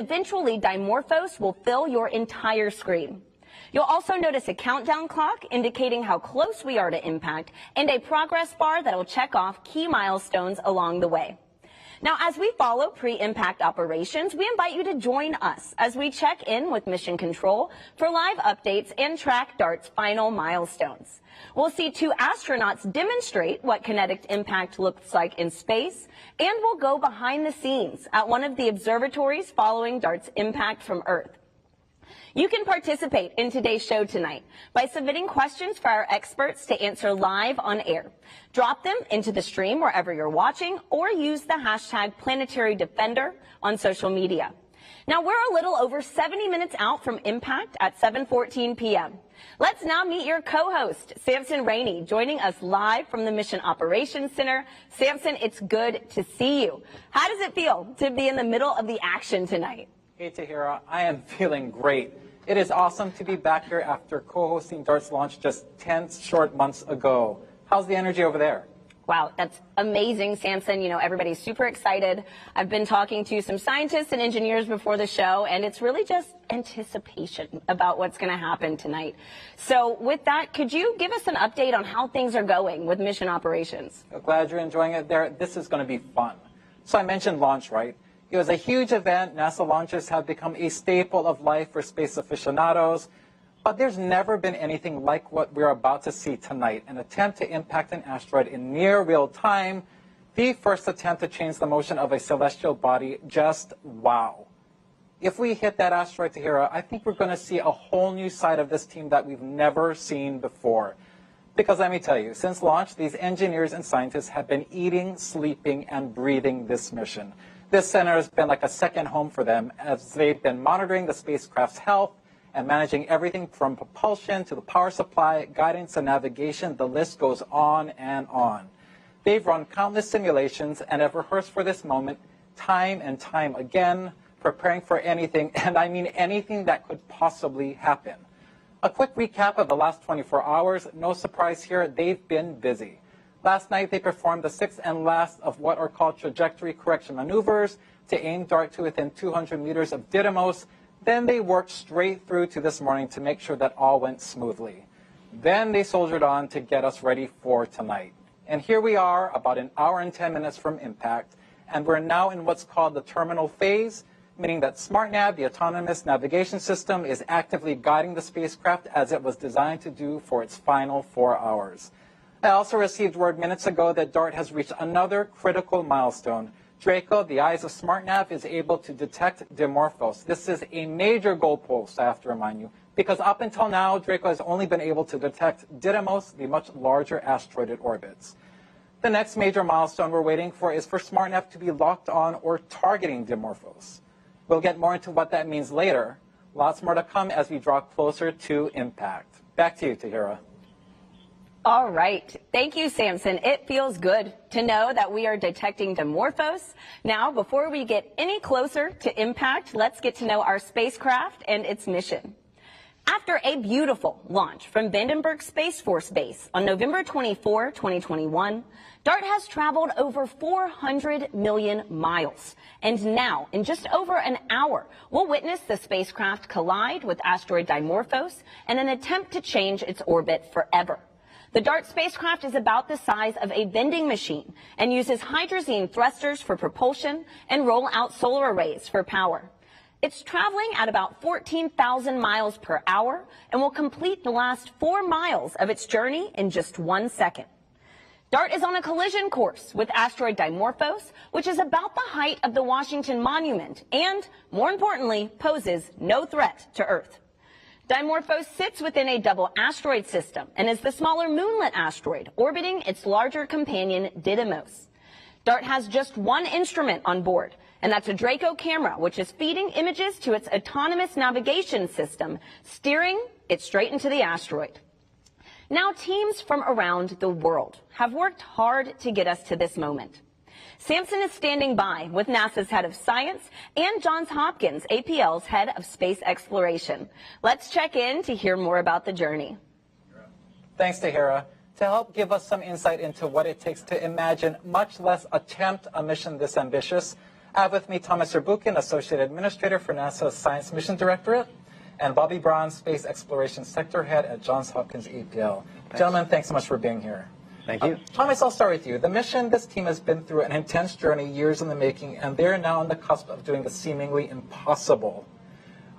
Eventually, Dimorphos will fill your entire screen. You'll also notice a countdown clock indicating how close we are to impact and a progress bar that'll check off key milestones along the way. Now, as we follow pre-impact operations, we invite you to join us as we check in with Mission Control for live updates and track DART's final milestones. We'll see 2 astronauts demonstrate what kinetic impact looks like in space, and we'll go behind the scenes at one of the observatories following DART's impact from Earth. You can participate in today's show tonight by submitting questions for our experts to answer live on air. Drop them into the stream wherever you're watching, or use the hashtag #PlanetaryDefender on social media. Now, we're a little over 70 minutes out from impact at 7:14 p.m. Let's now meet your co-host, Samson Rainey, joining us live from the Mission Operations Center. Samson, it's good to see you. How does it feel to be in the middle of the action tonight? Hey, Tahira, I am feeling great. It is awesome to be back here after co-hosting DART's launch just 10 short months ago. How's the energy over there? Wow, that's amazing, Samson. You know, everybody's super excited. I've been talking to some scientists and engineers before the show, and it's really just anticipation about what's going to happen tonight. So with that, could you give us an update on how things are going with mission operations? Glad you're enjoying it there. This is going to be fun. So I mentioned launch, right? It was a huge event. NASA launches have become a staple of life for space aficionados. But there's never been anything like what we're about to see tonight, an attempt to impact an asteroid in near real time, the first attempt to change the motion of a celestial body. Just wow. If we hit that asteroid, Tahira, I think we're going to see a whole new side of this team that we've never seen before. Because let me tell you, since launch, these engineers and scientists have been eating, sleeping, and breathing this mission. This center has been like a second home for them as they've been monitoring the spacecraft's health and managing everything from propulsion to the power supply, guidance and navigation. The list goes on and on. They've run countless simulations and have rehearsed for this moment time and time again, preparing for anything, and I mean anything that could possibly happen. A quick recap of the last 24 hours. No surprise here, they've been busy. Last night, they performed the 6th and last of what are called trajectory correction maneuvers to aim DART to within 200 meters of Didymos. Then they worked straight through to this morning to make sure that all went smoothly. Then they soldiered on to get us ready for tonight. And here we are, about an hour and 10 minutes from impact, and we're now in what's called the terminal phase, meaning that SmartNav, the autonomous navigation system, is actively guiding the spacecraft as it was designed to do for its final 4 hours. I also received word minutes ago that DART has reached another critical milestone. Draco, the eyes of SmartNav, is able to detect Dimorphos. This is a major goalpost, I have to remind you, because up until now, Draco has only been able to detect Didymos, the much larger asteroid it orbits. The next major milestone we're waiting for is for SmartNav to be locked on or targeting Dimorphos. We'll get more into what that means later. Lots more to come as we draw closer to impact. Back to you, Tahira. All right. Thank you, Samson. It feels good to know that we are detecting Dimorphos. Now, before we get any closer to impact, let's get to know our spacecraft and its mission. After a beautiful launch from Vandenberg Space Force Base on November 24, 2021, DART has traveled over 400 million miles. And now, in just over an hour, we'll witness the spacecraft collide with asteroid Dimorphos in an attempt to change its orbit forever. The DART spacecraft is about the size of a vending machine and uses hydrazine thrusters for propulsion and roll-out solar arrays for power. It's traveling at about 14,000 miles per hour and will complete the last 4 miles of its journey in just 1 second. DART is on a collision course with asteroid Dimorphos, which is about the height of the Washington Monument and, more importantly, poses no threat to Earth. Dimorphos sits within a double asteroid system and is the smaller moonlet asteroid orbiting its larger companion Didymos. DART has just one instrument on board, and that's a Draco camera, which is feeding images to its autonomous navigation system, steering it straight into the asteroid. Now, teams from around the world have worked hard to get us to this moment. Samson is standing by with NASA's head of science and Johns Hopkins APL's head of space exploration. Let's check in to hear more about the journey. Thanks, Tahira. To help give us some insight into what it takes to imagine, much less attempt, a mission this ambitious, I have with me Thomas Yerbukin, Associate Administrator for NASA's Science Mission Directorate, and Bobby Brown, Space Exploration Sector Head at Johns Hopkins EPL. Gentlemen, thanks so much for being here. Thank you. Thomas, I'll start with you. The mission, this team has been through an intense journey, years in the making, and they're now on the cusp of doing the seemingly impossible,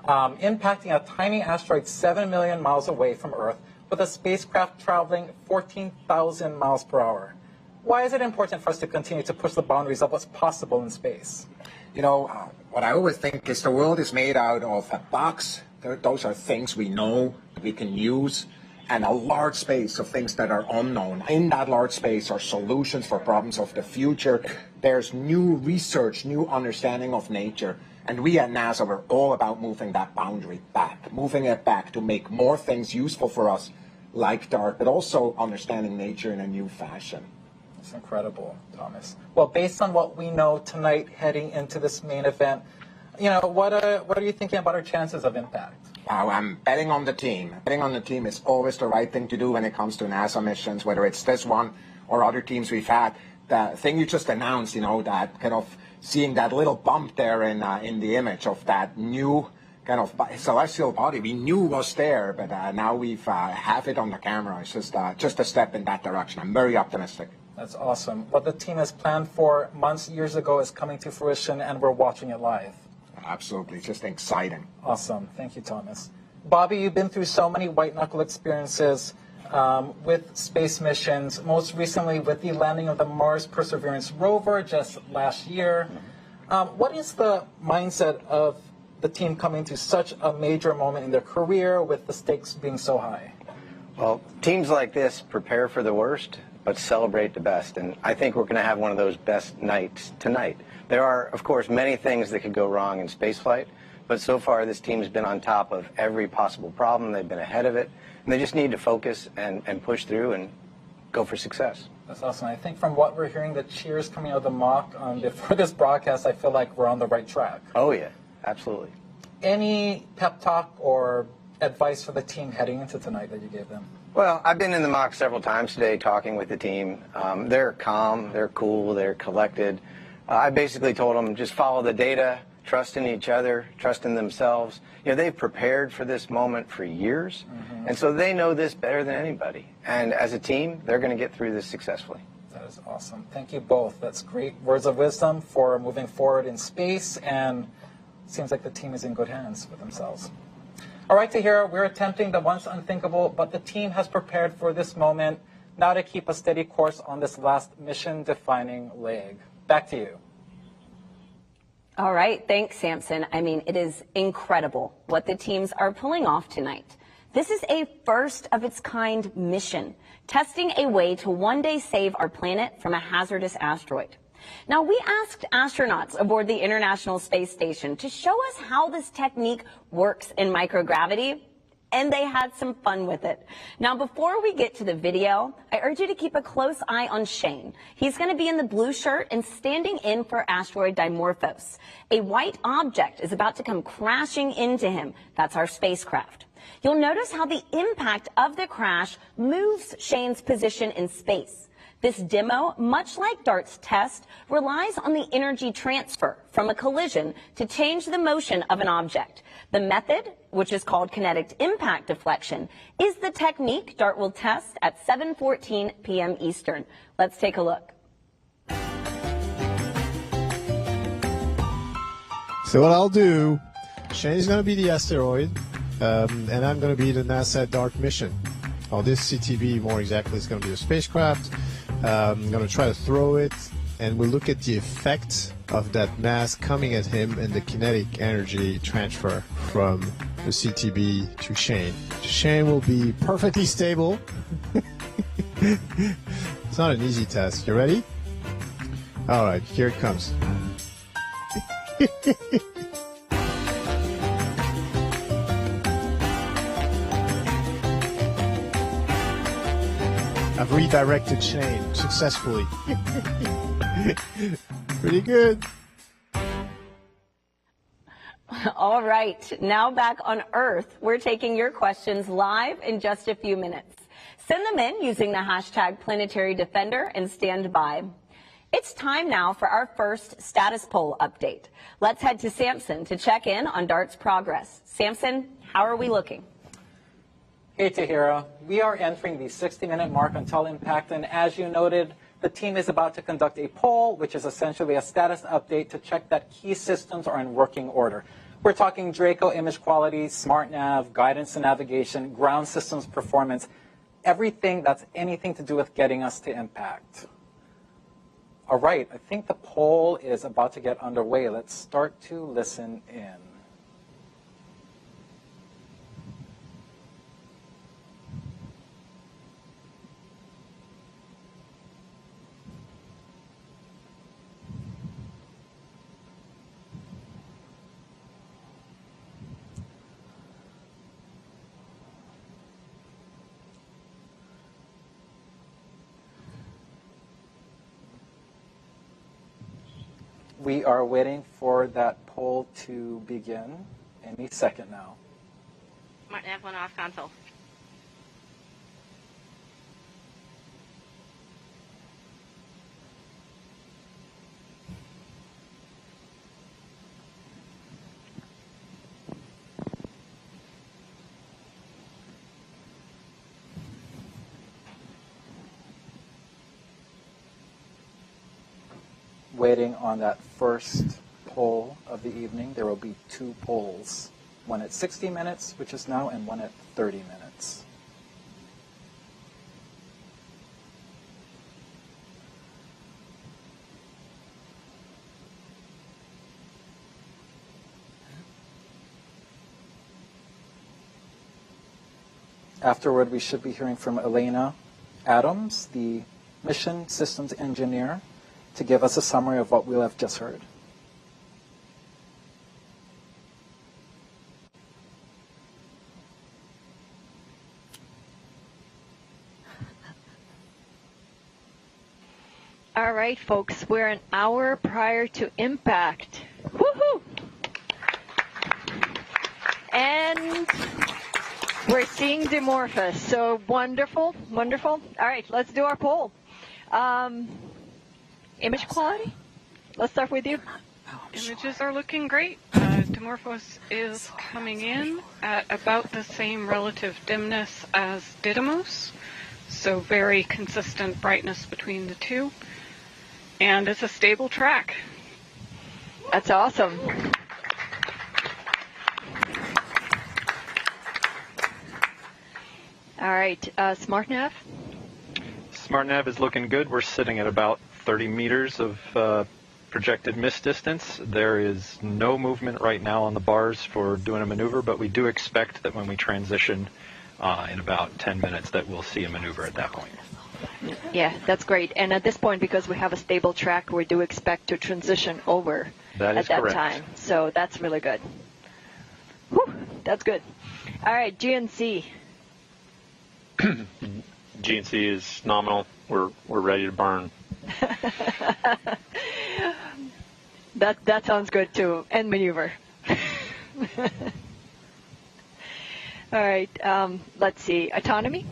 impacting a tiny asteroid 7 million miles away from Earth with a spacecraft traveling 14,000 miles per hour. Why is it important for us to continue to push the boundaries of what's possible in space? You know, what I always think is the world is made out of a box. Those are things we know, we can use, and a large space of things that are unknown. In that large space are solutions for problems of the future. There's new research, new understanding of nature. And we at NASA, we're all about moving that boundary back, moving it back to make more things useful for us, like DART, but also understanding nature in a new fashion. It's incredible, Thomas. Well, based on what we know tonight heading into this main event, you know, what are you thinking about our chances of impact? Wow, I'm betting on the team. Betting on the team is always the right thing to do when it comes to NASA missions, whether it's this one or other teams we've had. The thing you just announced, you know, that kind of seeing that little bump there in the image of that new kind of celestial body we knew was there, but now we've have it on the camera. It's just a step in that direction. I'm very optimistic. That's awesome. What the team has planned for months, years ago is coming to fruition, and we're watching it live. Absolutely. It's just exciting. Awesome. Thank you, Thomas. Bobby, you've been through so many white-knuckle experiences with space missions, most recently with the landing of the Mars Perseverance rover just last year. What is the mindset of the team coming to such a major moment in their career with the stakes being so high? Well, teams like this prepare for the worst, but celebrate the best. And I think we're going to have one of those best nights tonight. There are, of course, many things that could go wrong in spaceflight, but so far this team has been on top of every possible problem. They've been ahead of it, and they just need to focus and push through and go for success. That's awesome. I think from what we're hearing, the cheers coming out of the mock before this broadcast, I feel like we're on the right track. Oh, yeah, absolutely. Any pep talk or advice for the team heading into tonight that you gave them? Well, I've been in the mock several times today talking with the team. They're calm, they're cool, they're collected. I basically told them just follow the data, trust in each other, trust in themselves. You know, they've prepared for this moment for years, and so they know this better than anybody. And as a team, they're going to get through this successfully. That is awesome. Thank you both. That's great words of wisdom for moving forward in space, and it seems like the team is in good hands with themselves. All right, to hear, we're attempting the once unthinkable, but the team has prepared for this moment now to keep a steady course on this last mission-defining leg. Back to you. All right, thanks, Samson. I mean, it is incredible what the teams are pulling off tonight. This is a first-of-its-kind mission, testing a way to one day save our planet from a hazardous asteroid. Now, we asked astronauts aboard the International Space Station to show us how this technique works in microgravity, and they had some fun with it. Now, before we get to the video, I urge you to keep a close eye on Shane. He's going to be in the blue shirt and standing in for asteroid Dimorphos. A white object is about to come crashing into him. That's our spacecraft. You'll notice how the impact of the crash moves Shane's position in space. This demo, much like DART's test, relies on the energy transfer from a collision to change the motion of an object. The method, which is called kinetic impact deflection, is the technique DART will test at 7:14 p.m. Eastern. Let's take a look. So what I'll do, Shane's going to be the asteroid, and I'm going to be the NASA DART mission. Or this CTB, more exactly, is going to be a spacecraft. I'm going to try to throw it, and we'll look at the effect of that mass coming at him and the kinetic energy transfer from the CTB to Shane. Shane will be perfectly stable. It's not an easy test. You ready? All right, here it comes. I've redirected Shane successfully. Pretty good. All right, now back on Earth, we're taking your questions live in just a few minutes. Send them in using the hashtag Planetary Defender and stand by. It's time now for our first status poll update. Let's head to Samson to check in on DART's progress. Samson, how are we looking? Hey, Tahira. We are entering the 60-minute mark until impact, and as you noted, the team is about to conduct a poll, which is essentially a status update to check that key systems are in working order. We're talking Draco image quality, smart nav, guidance and navigation, ground systems performance, everything that's anything to do with getting us to impact. All right, I think the poll is about to get underway. Let's start to listen in. We are waiting for that poll to begin any second now. Smart nav went off console. Waiting on that first poll of the evening. There will be two polls, one at 60 minutes, which is now, and one at 30 minutes. Afterward, we should be hearing from Elena Adams, the mission systems engineer, to give us a summary of what we'll have just heard. All right, folks, we're an hour prior to impact. Woohoo! And we're seeing Dimorphos, so wonderful, wonderful. All right, let's do our poll. Image quality? Let's start with you. Images are looking great. Dimorphos is coming in at about the same relative dimness as Didymos, so very consistent brightness between the two. And it's a stable track. That's awesome. All right, SmartNav? SmartNav is looking good. We're sitting at about 30 meters of projected mist distance. There is no movement right now on the bars for doing a maneuver, but we do expect that when we transition in about 10 minutes that we'll see a maneuver at that point. Yeah, that's great. And at this point, because we have a stable track, we do expect to transition over at that correct. time. So that's really good. Whew, that's good. All right, GNC. GNC is nominal. We're ready to burn. That sounds good too. And maneuver. All right. Let's see. Autonomy.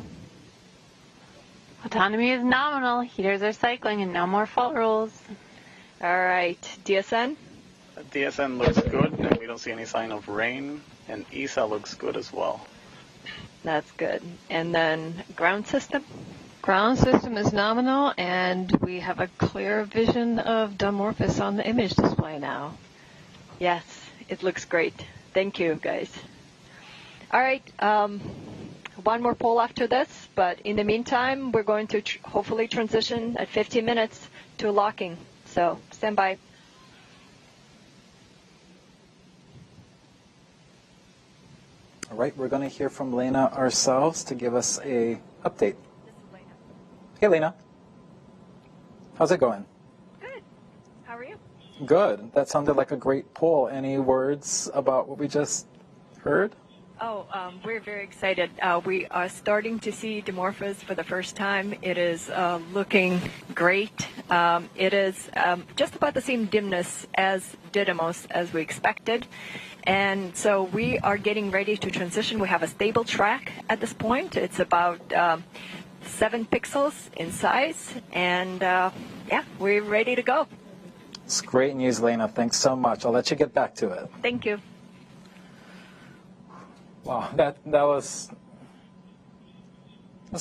Autonomy is nominal. Heaters are cycling and no more fault rules. All right. DSN. DSN looks good, and we don't see any sign of rain. And ESA looks good as well. That's good. And then ground system. Ground system is nominal, and we have a clear vision of Dimorphos on the image display now. Yes, it looks great. Thank you, guys. All right, one more poll after this, but in the meantime, we're going to hopefully transition at 15 minutes to locking. So stand by. All right, we're going to hear from Lena ourselves to give us a update. Hey, Lena. How's it going? Good. How are you? Good. That sounded like a great poll. Any words about what we just heard? Oh, we're very excited. We are starting to see Dimorphos for the first time. It is looking great. It is just about the same dimness as Didymos as we expected. And so we are getting ready to transition. We have a stable track at this point. It's about 7 pixels in size, and yeah, we're ready to go. It's great news, Lena. Thanks so much. I'll let you get back to it. Thank you. Wow, that's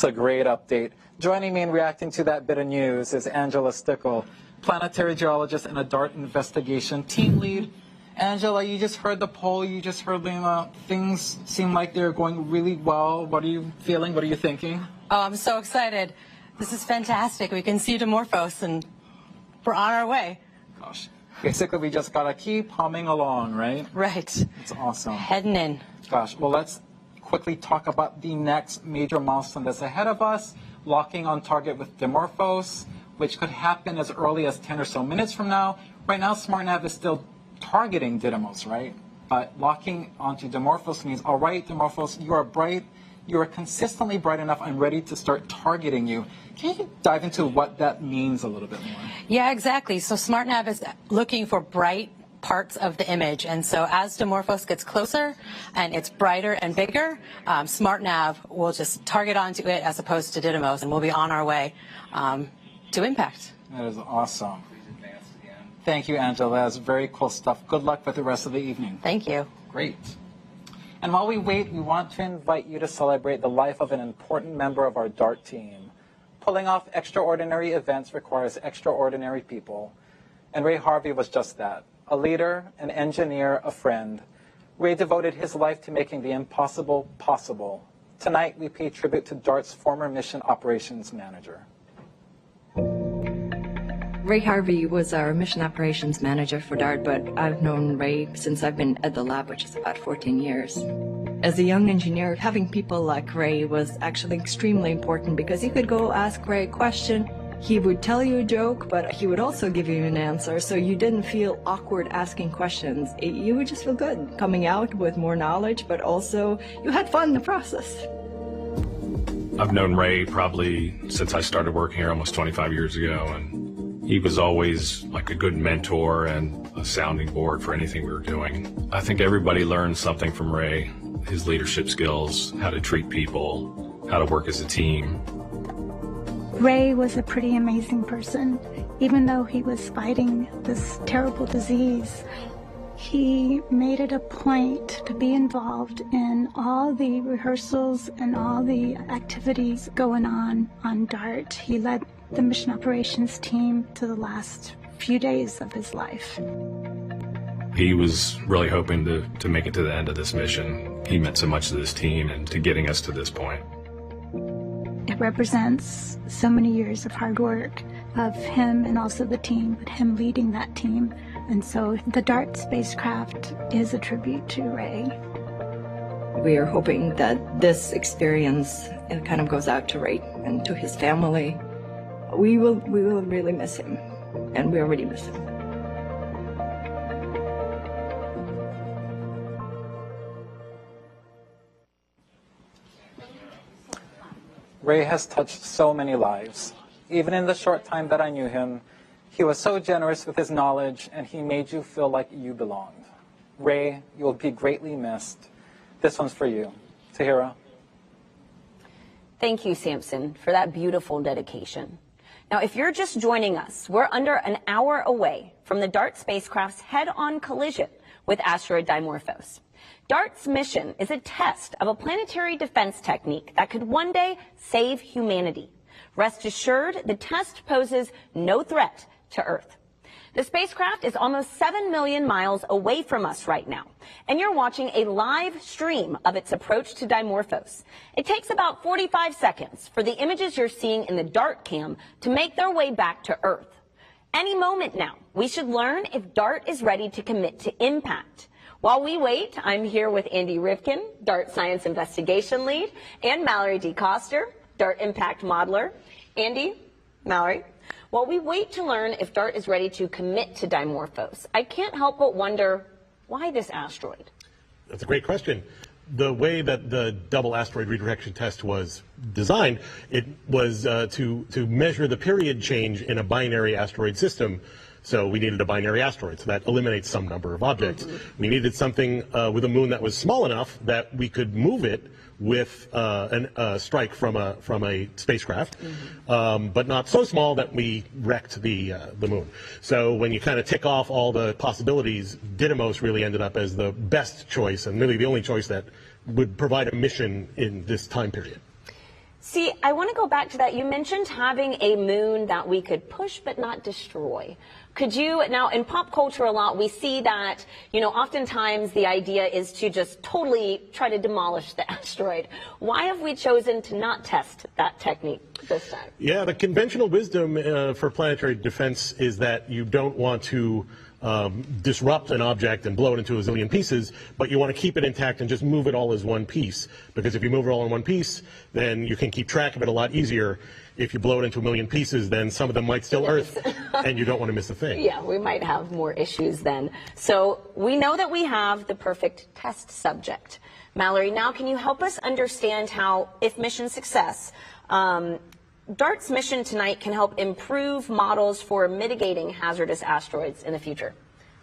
a great update. Joining me in reacting to that bit of news is Angela Stickle, planetary geologist and a DART investigation team lead. Angela, you just heard the poll, you just heard Lena. Things seem like they're going really well. What are you feeling? What are you thinking? Oh, I'm so excited. This is fantastic. We can see Dimorphos and we're on our way. Gosh, basically we just gotta keep humming along, right? Right. It's awesome. Heading in. Gosh, well, let's quickly talk about the next major milestone that's ahead of us, locking on target with Dimorphos, which could happen as early as 10 or so minutes from now. Right now, SmartNav is still targeting Didymos, right? But locking onto Dimorphos means, all right, Dimorphos, you are bright. You are consistently bright enough. I'm ready to start targeting you. Can you dive into what that means a little bit more? Yeah, exactly. So SmartNav is looking for bright parts of the image. And so as Dimorphos gets closer and it's brighter and bigger, SmartNav will just target onto it as opposed to Didymos, and we'll be on our way to impact. That is awesome. Thank you, Angela. That's very cool stuff. Good luck with the rest of the evening. Thank you. Great. And while we wait, we want to invite you to celebrate the life of an important member of our DART team. Pulling off extraordinary events requires extraordinary people. And Ray Harvey was just that. A leader, an engineer, a friend. Ray devoted his life to making the impossible possible. Tonight, we pay tribute to DART's former mission operations manager. Ray Harvey was our mission operations manager for DART, but I've known Ray since I've been at the lab, which is about 14 years. As a young engineer, having people like Ray was actually extremely important because you could go ask Ray a question, he would tell you a joke, but he would also give you an answer, so you didn't feel awkward asking questions. You would just feel good coming out with more knowledge, but also you had fun in the process. I've known Ray probably since I started working here almost 25 years ago, and he was always like a good mentor and a sounding board for anything we were doing. I think everybody learned something from Ray, his leadership skills, how to treat people, how to work as a team. Ray was a pretty amazing person. Even though he was fighting this terrible disease, he made it a point to be involved in all the rehearsals and all the activities going on DART. He led the mission operations team to the last few days of his life. He was really hoping to make it to the end of this mission. He meant so much to this team and to getting us to this point. It represents so many years of hard work of him and also the team, but him leading that team. And so the DART spacecraft is a tribute to Ray. We are hoping that this experience kind of goes out to Ray and to his family. We will really miss him, and we already miss him. Ray has touched so many lives. Even in the short time that I knew him, he was so generous with his knowledge, and he made you feel like you belonged. Ray, you'll be greatly missed. This one's for you. Tahira. Thank you, Samson, for that beautiful dedication. Now, if you're just joining us, we're under an hour away from the DART spacecraft's head-on collision with asteroid Dimorphos. DART's mission is a test of a planetary defense technique that could one day save humanity. Rest assured, the test poses no threat to Earth. The spacecraft is almost 7 million miles away from us right now, and you're watching a live stream of its approach to Dimorphos. It takes about 45 seconds for the images you're seeing in the DART cam to make their way back to Earth. Any moment now, we should learn if DART is ready to commit to impact. While we wait, I'm here with Andy Rivkin, DART Science Investigation Lead, and Mallory D. Coster, DART Impact Modeler. Andy, Mallory, while we wait to learn if DART is ready to commit to Dimorphos, I can't help but wonder, why this asteroid? That's a great question. The way that the double asteroid redirection test was designed, it was to measure the period change in a binary asteroid system So we needed a binary asteroid, so that eliminates some number of objects. We needed something with a moon that was small enough that we could move it with a strike from a spacecraft, but not so small that we wrecked the moon. So when you kind of tick off all the possibilities, Didymos really ended up as the best choice and really the only choice that would provide a mission in this time period. See, I want to go back to that. You mentioned having a moon that we could push but not destroy. Could you, now in pop culture a lot, we see that, you know, oftentimes the idea is to just totally try to demolish the asteroid. Why have we chosen to not test that technique this time? Yeah, the conventional wisdom for planetary defense is that you don't want to disrupt an object and blow it into a zillion pieces, but you want to keep it intact and just move it all as one piece. Because if you move it all in one piece, then you can keep track of it a lot easier. If you blow it into a million pieces, then some of them might still Earth, and you don't want to miss a thing. Yeah, we might have more issues then. So we know that we have the perfect test subject. Mallory, now can you help us understand how, if mission success, DART's mission tonight can help improve models for mitigating hazardous asteroids in the future?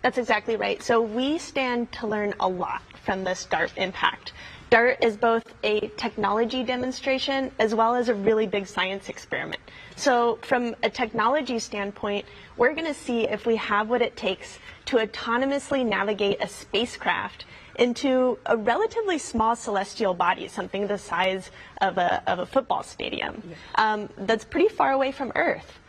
That's exactly right. So we stand to learn a lot from this DART impact. DART is both a technology demonstration as well as a really big science experiment. So from a technology standpoint, we're going to see if we have what it takes to autonomously navigate a spacecraft into a relatively small celestial body, something the size of a football stadium, that's pretty far away from Earth.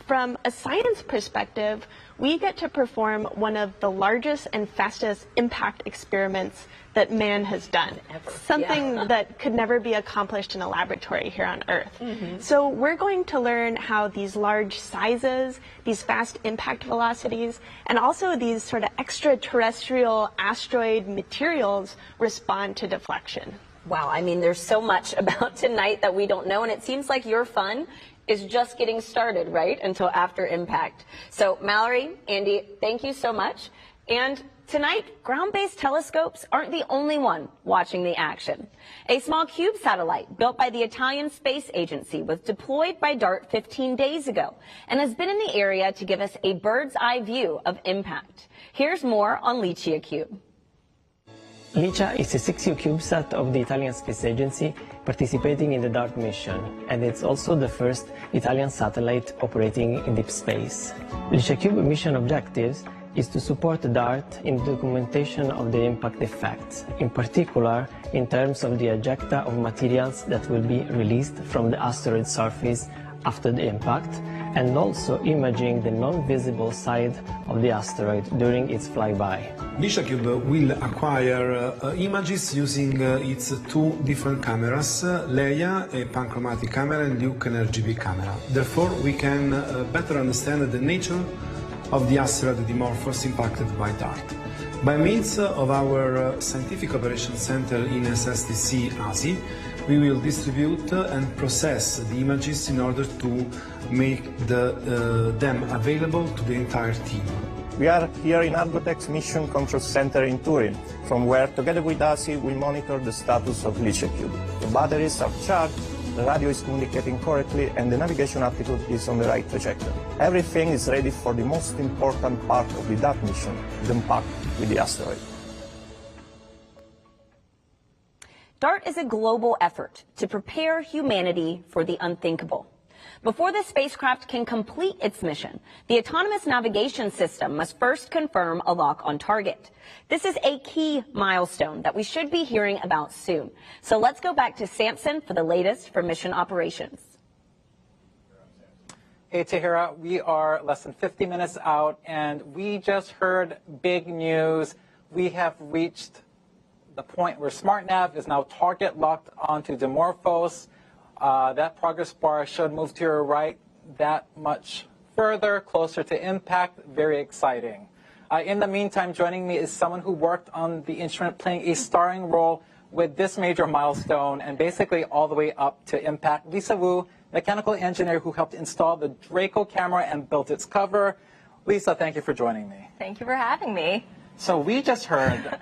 From a science perspective, we get to perform one of the largest and fastest impact experiments that man has done, something that could never be accomplished in a laboratory here on Earth. So we're going to learn how these large sizes, these fast impact velocities, and also these sort of extraterrestrial asteroid materials respond to deflection. Wow, I mean, there's so much about tonight that we don't know, and it seems like your fun is just getting started, right, until after impact. So Mallory, Andy, thank you so much. And tonight, ground-based telescopes aren't the only one watching the action. A small cube satellite built by the Italian Space Agency was deployed by DART 15 days ago and has been in the area to give us a bird's-eye view of impact. Here's more on LICIACube. LICIA is a 6U CubeSat of the Italian Space Agency participating in the DART mission, and it's also the first Italian satellite operating in deep space. LICIACube mission objectives is to support DART in the documentation of the impact effects, in particular in terms of the ejecta of materials that will be released from the asteroid surface after the impact, and also imaging the non-visible side of the asteroid during its flyby. LICIACube will acquire images using its two different cameras, Leia, a panchromatic camera, and Luke, an RGB camera. Therefore, we can better understand the nature of the asteroid Dimorphos impacted by DART. By means of our Scientific Operations Center in SSTC ASI, we will distribute and process the images in order to make them available to the entire team. We are here in Argotech's Mission Control Center in Turin, from where, together with ASI, we monitor the status of LICIACube. The batteries are charged, the radio is communicating correctly, and the navigation altitude is on the right trajectory. Everything is ready for the most important part of the DART mission, the impact with the asteroid. DART is a global effort to prepare humanity for the unthinkable. Before the spacecraft can complete its mission, the autonomous navigation system must first confirm a lock on target. This is a key milestone that we should be hearing about soon. So let's go back to Samson for the latest for mission operations. Hey, Tahira, we are less than 50 minutes out, and we just heard big news. We have reached the point where SmartNav is now target locked onto Dimorphos. That progress bar should move to your right that much further, closer to impact. Very exciting. In the meantime, joining me is someone who worked on the instrument playing a starring role with this major milestone and basically all the way up to impact. Lisa Wu, mechanical engineer who helped install the Draco camera and built its cover. Lisa, thank you for joining me. Thank you for having me. So we just heard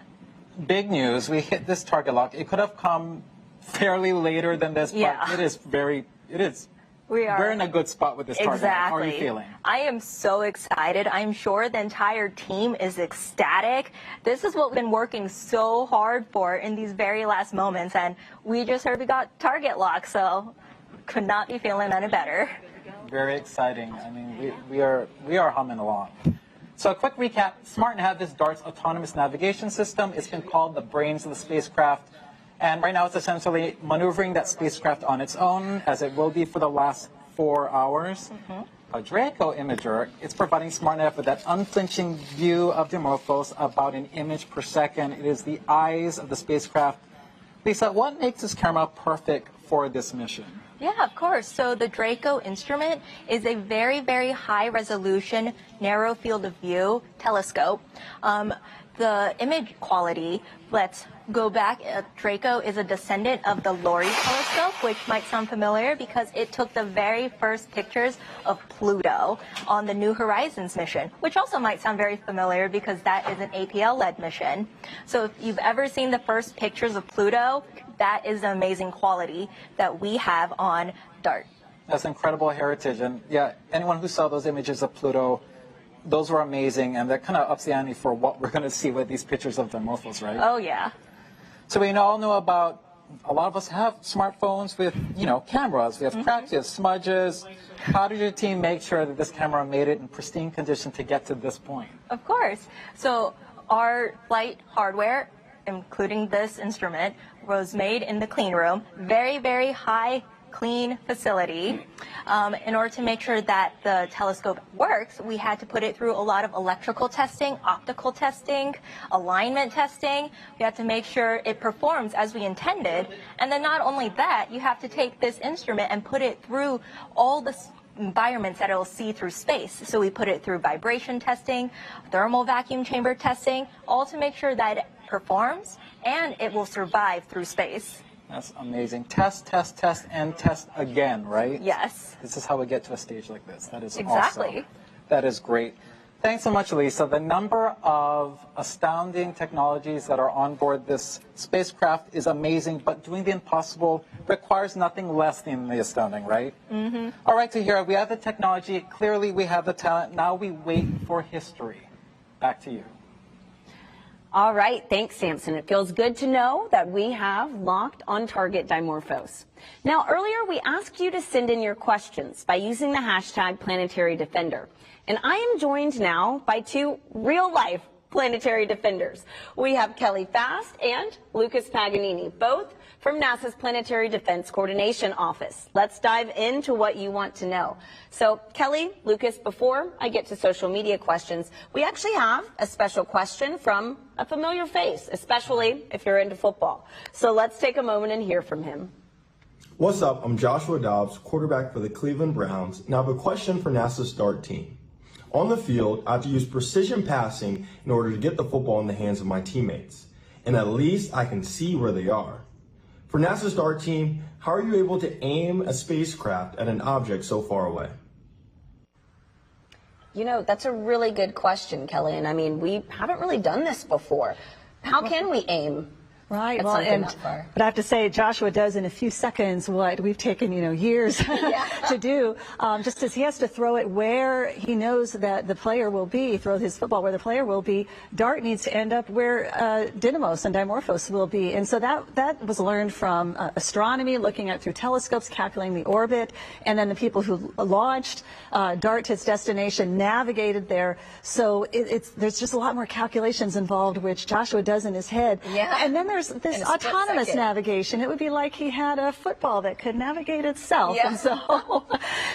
big news. We hit this target lock. It could have come fairly later than this, but it is We're in a good spot with this target. Exactly. How are you feeling? I am so excited. I'm sure the entire team is ecstatic. This is what we've been working so hard for in these very last moments, and we just heard we got target lock, so could not be feeling any better. Very exciting. I mean, we are humming along. So a quick recap, SmartNav is DART's autonomous navigation system. It's been called the brains of the spacecraft. And right now it's essentially maneuvering that spacecraft on its own, as it will be for the last 4 hours. A Draco imager, it's providing SmartNav with that unflinching view of Dimorphos, about an image per second. It is the eyes of the spacecraft. Lisa, what makes this camera perfect for this mission? Yeah, of course. So the Draco instrument is a very, very high resolution, narrow field of view telescope. The image quality, let's go back. Draco is a descendant of the Lori telescope, which might sound familiar because it took the very first pictures of Pluto on the New Horizons mission, which also might sound very familiar because that is an APL-led mission. So if you've ever seen the first pictures of Pluto, that is the amazing quality that we have on DART. That's incredible heritage. And yeah, anyone who saw those images of Pluto, those were amazing, and that kind of ups the ante for what we're going to see with these pictures of Dimorphos, right? Oh, yeah. So we all know about, a lot of us have smartphones with, cameras. We have cracks, we have smudges. How did your team make sure that this camera made it in pristine condition to get to this point? Of course. So our flight hardware, including this instrument, was made in the clean room. Very, very high clean facility. In order to make sure that the telescope works, we had to put it through a lot of electrical testing, optical testing, alignment testing. We had to make sure it performs as we intended. And then not only that, you have to take this instrument and put it through all the environments that it will see through space. So we put it through vibration testing, thermal vacuum chamber testing, all to make sure that it performs and it will survive through space. That's amazing. Test, test, test, and test again, right? Yes. This is how we get to a stage like this. That is exactly awesome. That is great. Thanks so much, Lisa. The number of astounding technologies that are on board this spacecraft is amazing, but doing the impossible requires nothing less than the astounding, right? Mm-hmm. All right, Tahira, we have the technology. Clearly, we have the talent. Now we wait for history. Back to you. All right, thanks, Samson. It feels good to know that we have locked on target Dimorphos. Now, earlier we asked you to send in your questions by using the hashtag Planetary Defender. And I am joined now by two real-life planetary defenders. We have Kelly Fast and Lucas Paganini, both from NASA's Planetary Defense Coordination Office. Let's dive into what you want to know. So, Kelly, Lucas, before I get to social media questions, we actually have a special question from a familiar face, especially if you're into football. So let's take a moment and hear from him. What's up? I'm Joshua Dobbs, quarterback for the Cleveland Browns, and I have a question for NASA's DART team. On the field, I have to use precision passing in order to get the football in the hands of my teammates, and at least I can see where they are. For NASA's DART team, how are you able to aim a spacecraft at an object so far away? You know, that's a really good question, Kelly, and I mean, we haven't really done this before. How can we aim? Right. Well, but I have to say, Joshua does in a few seconds what we've taken, years to do. Just as he has to throw it where he knows that the player will be, throw his football where the player will be. DART needs to end up where Didymos and Dimorphos will be, and so that was learned from astronomy, looking at through telescopes, calculating the orbit, and then the people who launched DART to its destination navigated there. So there's just a lot more calculations involved, which Joshua does in his head. Yeah. And then there's this autonomous navigation. It would be like he had a football that could navigate itself. Yeah. And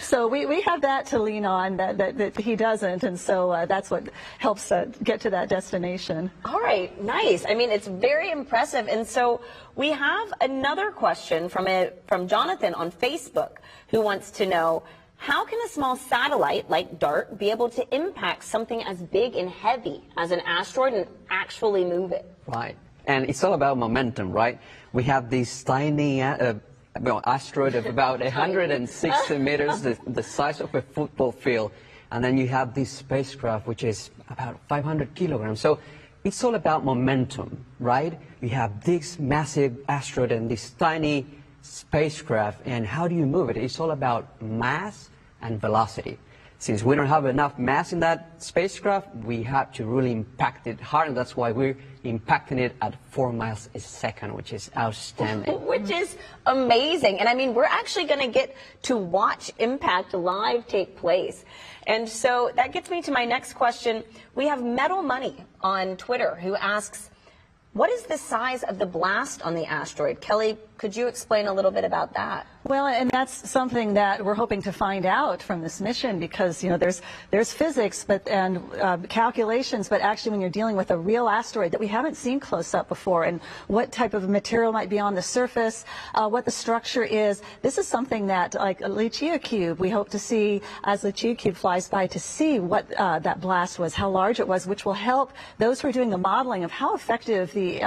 so we have that to lean on that he doesn't, and so that's what helps get to that destination. All right, nice. I mean, it's very impressive. And so we have another question from Jonathan on Facebook, who wants to know, how can a small satellite like DART be able to impact something as big and heavy as an asteroid and actually move it? Right. And it's all about momentum, right? We have this tiny asteroid of about 160 meters, the size of a football field. And then you have this spacecraft, which is about 500 kilograms. So it's all about momentum, right? You have this massive asteroid and this tiny spacecraft. And how do you move it? It's all about mass and velocity. Since we don't have enough mass in that spacecraft, we have to really impact it hard, and that's why we're impacting it at 4 miles a second, which is outstanding. Which is amazing. And I mean, we're actually going to get to watch impact live take place. And so that gets me to my next question. We have Metal Money on Twitter who asks, what is the size of the blast on the asteroid? Kelly, could you explain a little bit about that? Well, and that's something that we're hoping to find out from this mission, because there's physics and calculations, but actually when you're dealing with a real asteroid that we haven't seen close up before, and what type of material might be on the surface, what the structure is, this is something that, like LICIACube, we hope to see as LICIACube flies by, to see what that blast was, how large it was, which will help those who are doing the modeling of how effective the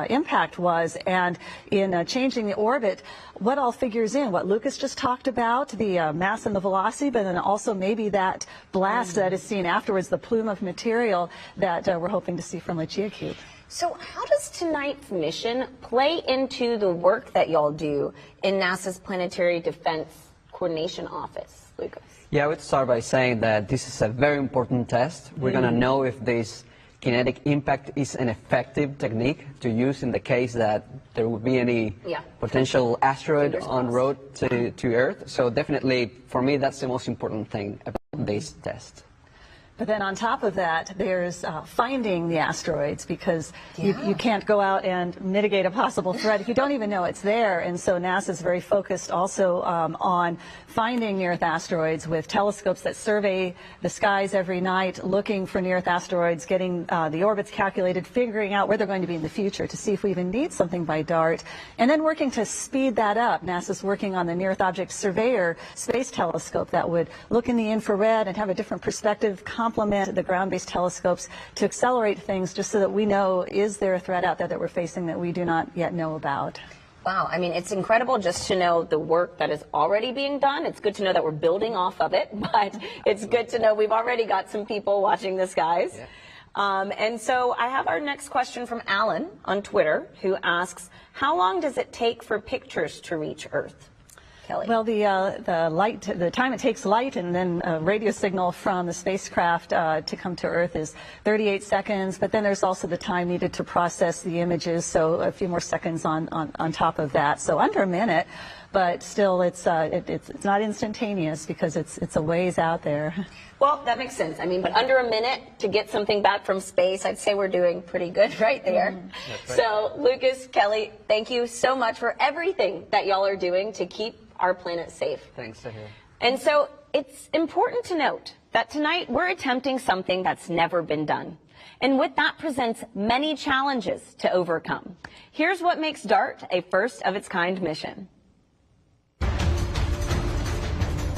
impact was, and in changing the orbit, what all figures in, what Lucas just talked about, the mass and the velocity, but then also maybe that blast that is seen afterwards, the plume of material that we're hoping to see from LICIACube. So how does tonight's mission play into the work that y'all do in NASA's Planetary Defense Coordination Office, Lucas? Yeah, I would start by saying that this is a very important test. We're going to know if this kinetic impact is an effective technique to use in the case that there would be any potential asteroid en route to Earth. So definitely, for me, that's the most important thing about this test. But then on top of that, there's finding the asteroids, because you can't go out and mitigate a possible threat if you don't even know it's there. And so NASA is very focused also on finding near-Earth asteroids with telescopes that survey the skies every night, looking for near-Earth asteroids, getting the orbits calculated, figuring out where they're going to be in the future to see if we even need something by DART, and then working to speed that up. NASA's working on the Near-Earth Object Surveyor space telescope that would look in the infrared and have a different perspective, complement the ground-based telescopes to accelerate things, just so that we know, is there a threat out there that we're facing that we do not yet know about? Wow, I mean, it's incredible just to know the work that is already being done. It's good to know that we're building off of it, but it's good to know we've already got some people watching the skies. And so I have our next question from Alan on Twitter, who asks, how long does it take for pictures to reach Earth? Kelly? Well, the time it takes light and then a radio signal from the spacecraft to come to Earth is 38 seconds, but then there's also the time needed to process the images, so a few more seconds on top of that. So under a minute, but still it's not instantaneous, because it's a ways out there. Well, that makes sense. I mean, but under a minute to get something back from space, I'd say we're doing pretty good right there. Right. So, Lucas, Kelly, thank you so much for everything that y'all are doing to keep our planet safe. Thanks, Sahir. And so, it's important to note that tonight we're attempting something that's never been done. And with that presents many challenges to overcome. Here's what makes DART a first-of-its-kind mission.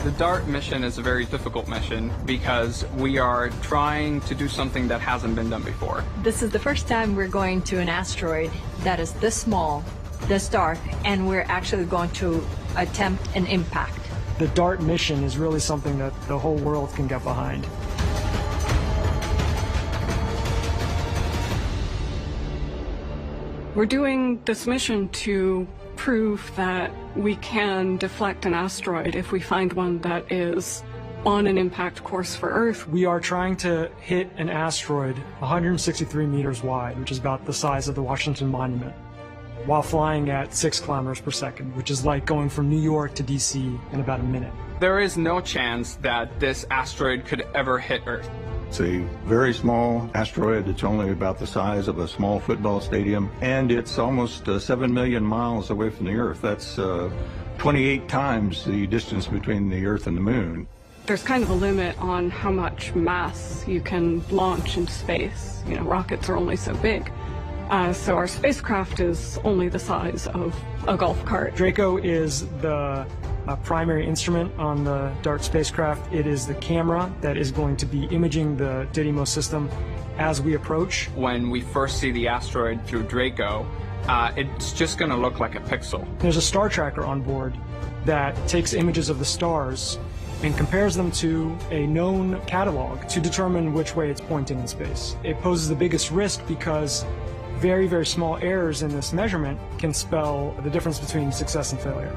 The DART mission is a very difficult mission because we are trying to do something that hasn't been done before. This is the first time we're going to an asteroid that is this small, this dark, and we're actually going to attempt an impact. The DART mission is really something that the whole world can get behind. We're doing this mission to prove that we can deflect an asteroid if we find one that is on an impact course for Earth. We are trying to hit an asteroid 163 meters wide, which is about the size of the Washington Monument, while flying at 6 kilometers per second, which is like going from New York to DC in about a minute. There is no chance that this asteroid could ever hit Earth. It's a very small asteroid. It's only about the size of a small football stadium, and it's almost 7 million miles away from the Earth. That's 28 times the distance between the Earth and the Moon. There's kind of a limit on how much mass you can launch into space. You know, rockets are only so big. So our spacecraft is only the size of a golf cart. Draco is the primary instrument on the DART spacecraft. It is the camera that is going to be imaging the Didymos system as we approach. When we first see the asteroid through Draco, it's just going to look like a pixel. There's a star tracker on board that takes images of the stars and compares them to a known catalog to determine which way it's pointing in space. It poses the biggest risk because very, very small errors in this measurement can spell the difference between success and failure.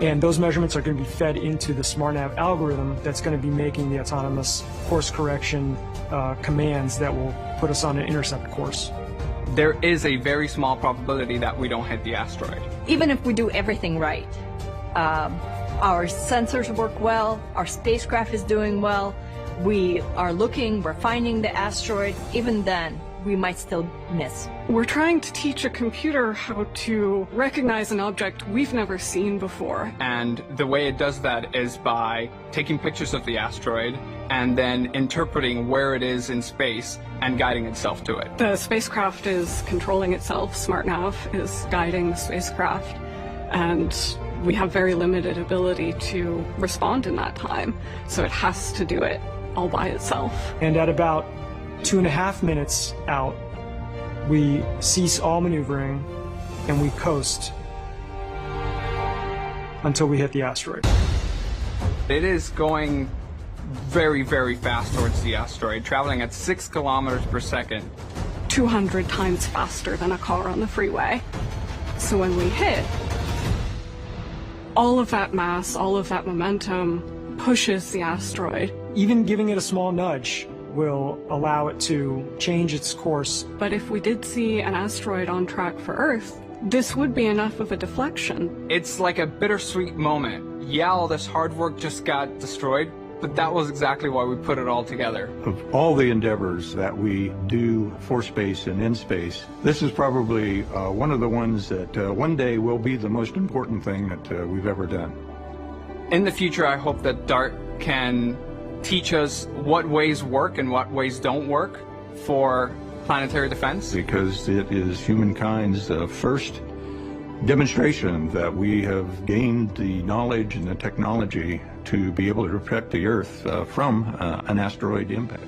And those measurements are going to be fed into the SmartNav algorithm that's going to be making the autonomous course correction commands that will put us on an intercept course. There is a very small probability that we don't hit the asteroid. Even if we do everything right, our sensors work well, our spacecraft is doing well, we are looking, we're finding the asteroid, even then, we might still miss. We're trying to teach a computer how to recognize an object we've never seen before. And the way it does that is by taking pictures of the asteroid and then interpreting where it is in space and guiding itself to it. The spacecraft is controlling itself, SmartNav is guiding the spacecraft, and we have very limited ability to respond in that time, so it has to do it all by itself. And at about 2.5 minutes out, we cease all maneuvering and we coast until we hit the asteroid. It is going very, very fast towards the asteroid, traveling at 6 kilometers per second. 200 times faster than a car on the freeway. So when we hit, all of that mass, all of that momentum pushes the asteroid. Even giving it a small nudge will allow it to change its course. But if we did see an asteroid on track for Earth, this would be enough of a deflection. It's like a bittersweet moment. Yeah, all this hard work just got destroyed, but that was exactly why we put it all together. Of all the endeavors that we do for space and in space, this is probably one of the ones that one day will be the most important thing that we've ever done. In the future, I hope that DART can teach us what ways work and what ways don't work for planetary defense. Because it is humankind's first demonstration that we have gained the knowledge and the technology to be able to protect the Earth from an asteroid impact.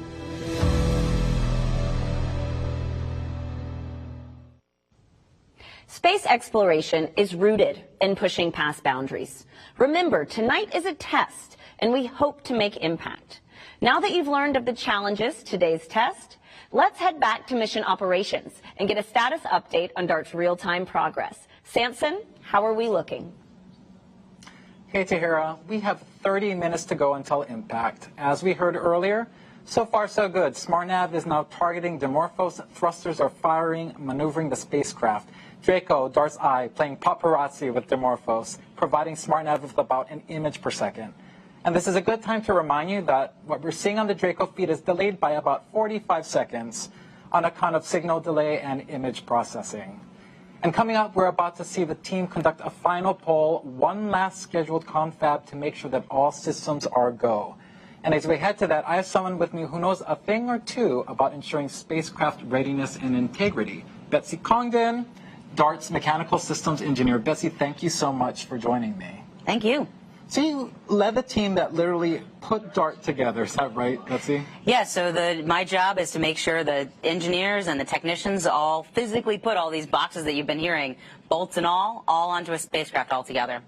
Space exploration is rooted in pushing past boundaries. Remember, tonight is a test, and we hope to make impact. Now that you've learned of the challenges today's test, let's head back to mission operations and get a status update on DART's real-time progress. Samson, how are we looking? Hey, Tahira, we have 30 minutes to go until impact. As we heard earlier, so far so good. SmartNav is now targeting Dimorphos, thrusters are firing, maneuvering the spacecraft. Draco, DART's eye, playing paparazzi with Dimorphos, providing SmartNav with about an image per second. And this is a good time to remind you that what we're seeing on the Draco feed is delayed by about 45 seconds on account of signal delay and image processing. And coming up, we're about to see the team conduct a final poll, one last scheduled confab to make sure that all systems are go. And as we head to that, I have someone with me who knows a thing or two about ensuring spacecraft readiness and integrity. Betsy Congdon, DART's mechanical systems engineer. Betsy, thank you so much for joining me. Thank you. So you led the team that literally put DART together, is that right, Betsy? Yeah, so my job is to make sure the engineers and the technicians all physically put all these boxes that you've been hearing, bolts and all onto a spacecraft all together.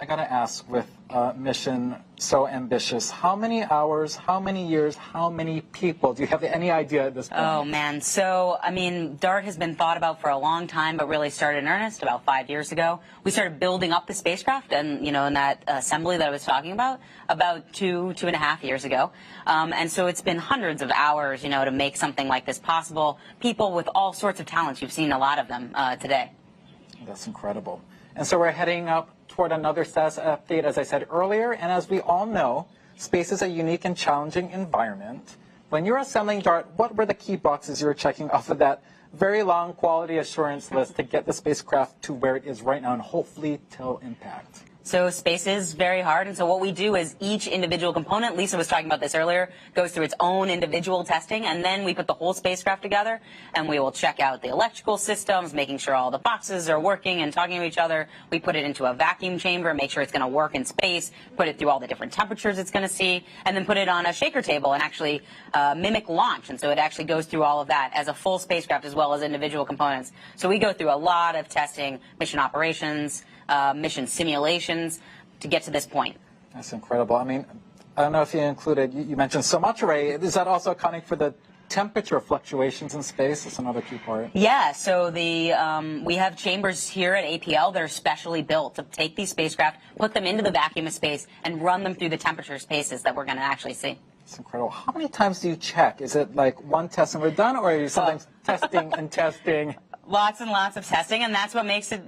I gotta ask, with a mission so ambitious, how many hours, how many years, how many people? Do you have any idea at this point? Oh, man. So, I mean, DART has been thought about for a long time, but really started in earnest about 5 years ago. We started building up the spacecraft and, in that assembly that I was talking about 2.5 years ago. And so it's been hundreds of hours, to make something like this possible. People with all sorts of talents. You've seen a lot of them today. That's incredible. And so we're heading up toward another status update, as I said earlier. And as we all know, space is a unique and challenging environment. When you're assembling DART, what were the key boxes you were checking off of that very long quality assurance list to get the spacecraft to where it is right now and hopefully till impact? So space is very hard, and so what we do is each individual component, Lisa was talking about this earlier, goes through its own individual testing, and then we put the whole spacecraft together, and we will check out the electrical systems, making sure all the boxes are working and talking to each other. We put it into a vacuum chamber, make sure it's going to work in space, put it through all the different temperatures it's going to see, and then put it on a shaker table and actually mimic launch, and so it actually goes through all of that as a full spacecraft as well as individual components. So we go through a lot of testing, mission operations, mission simulations to get to this point. That's incredible. I mean, I don't know if you included, you mentioned so much, Ray. Is that also accounting for the temperature fluctuations in space is another key part. Yeah, so we have chambers here at APL that are specially built to take these spacecraft, put them into the vacuum of space, and run them through the temperature spaces that we're going to actually see. It's incredible. How many times do you check? Is it like one test and we're done, or are you sometimes testing and testing? Lots and lots of testing, and that's what makes it,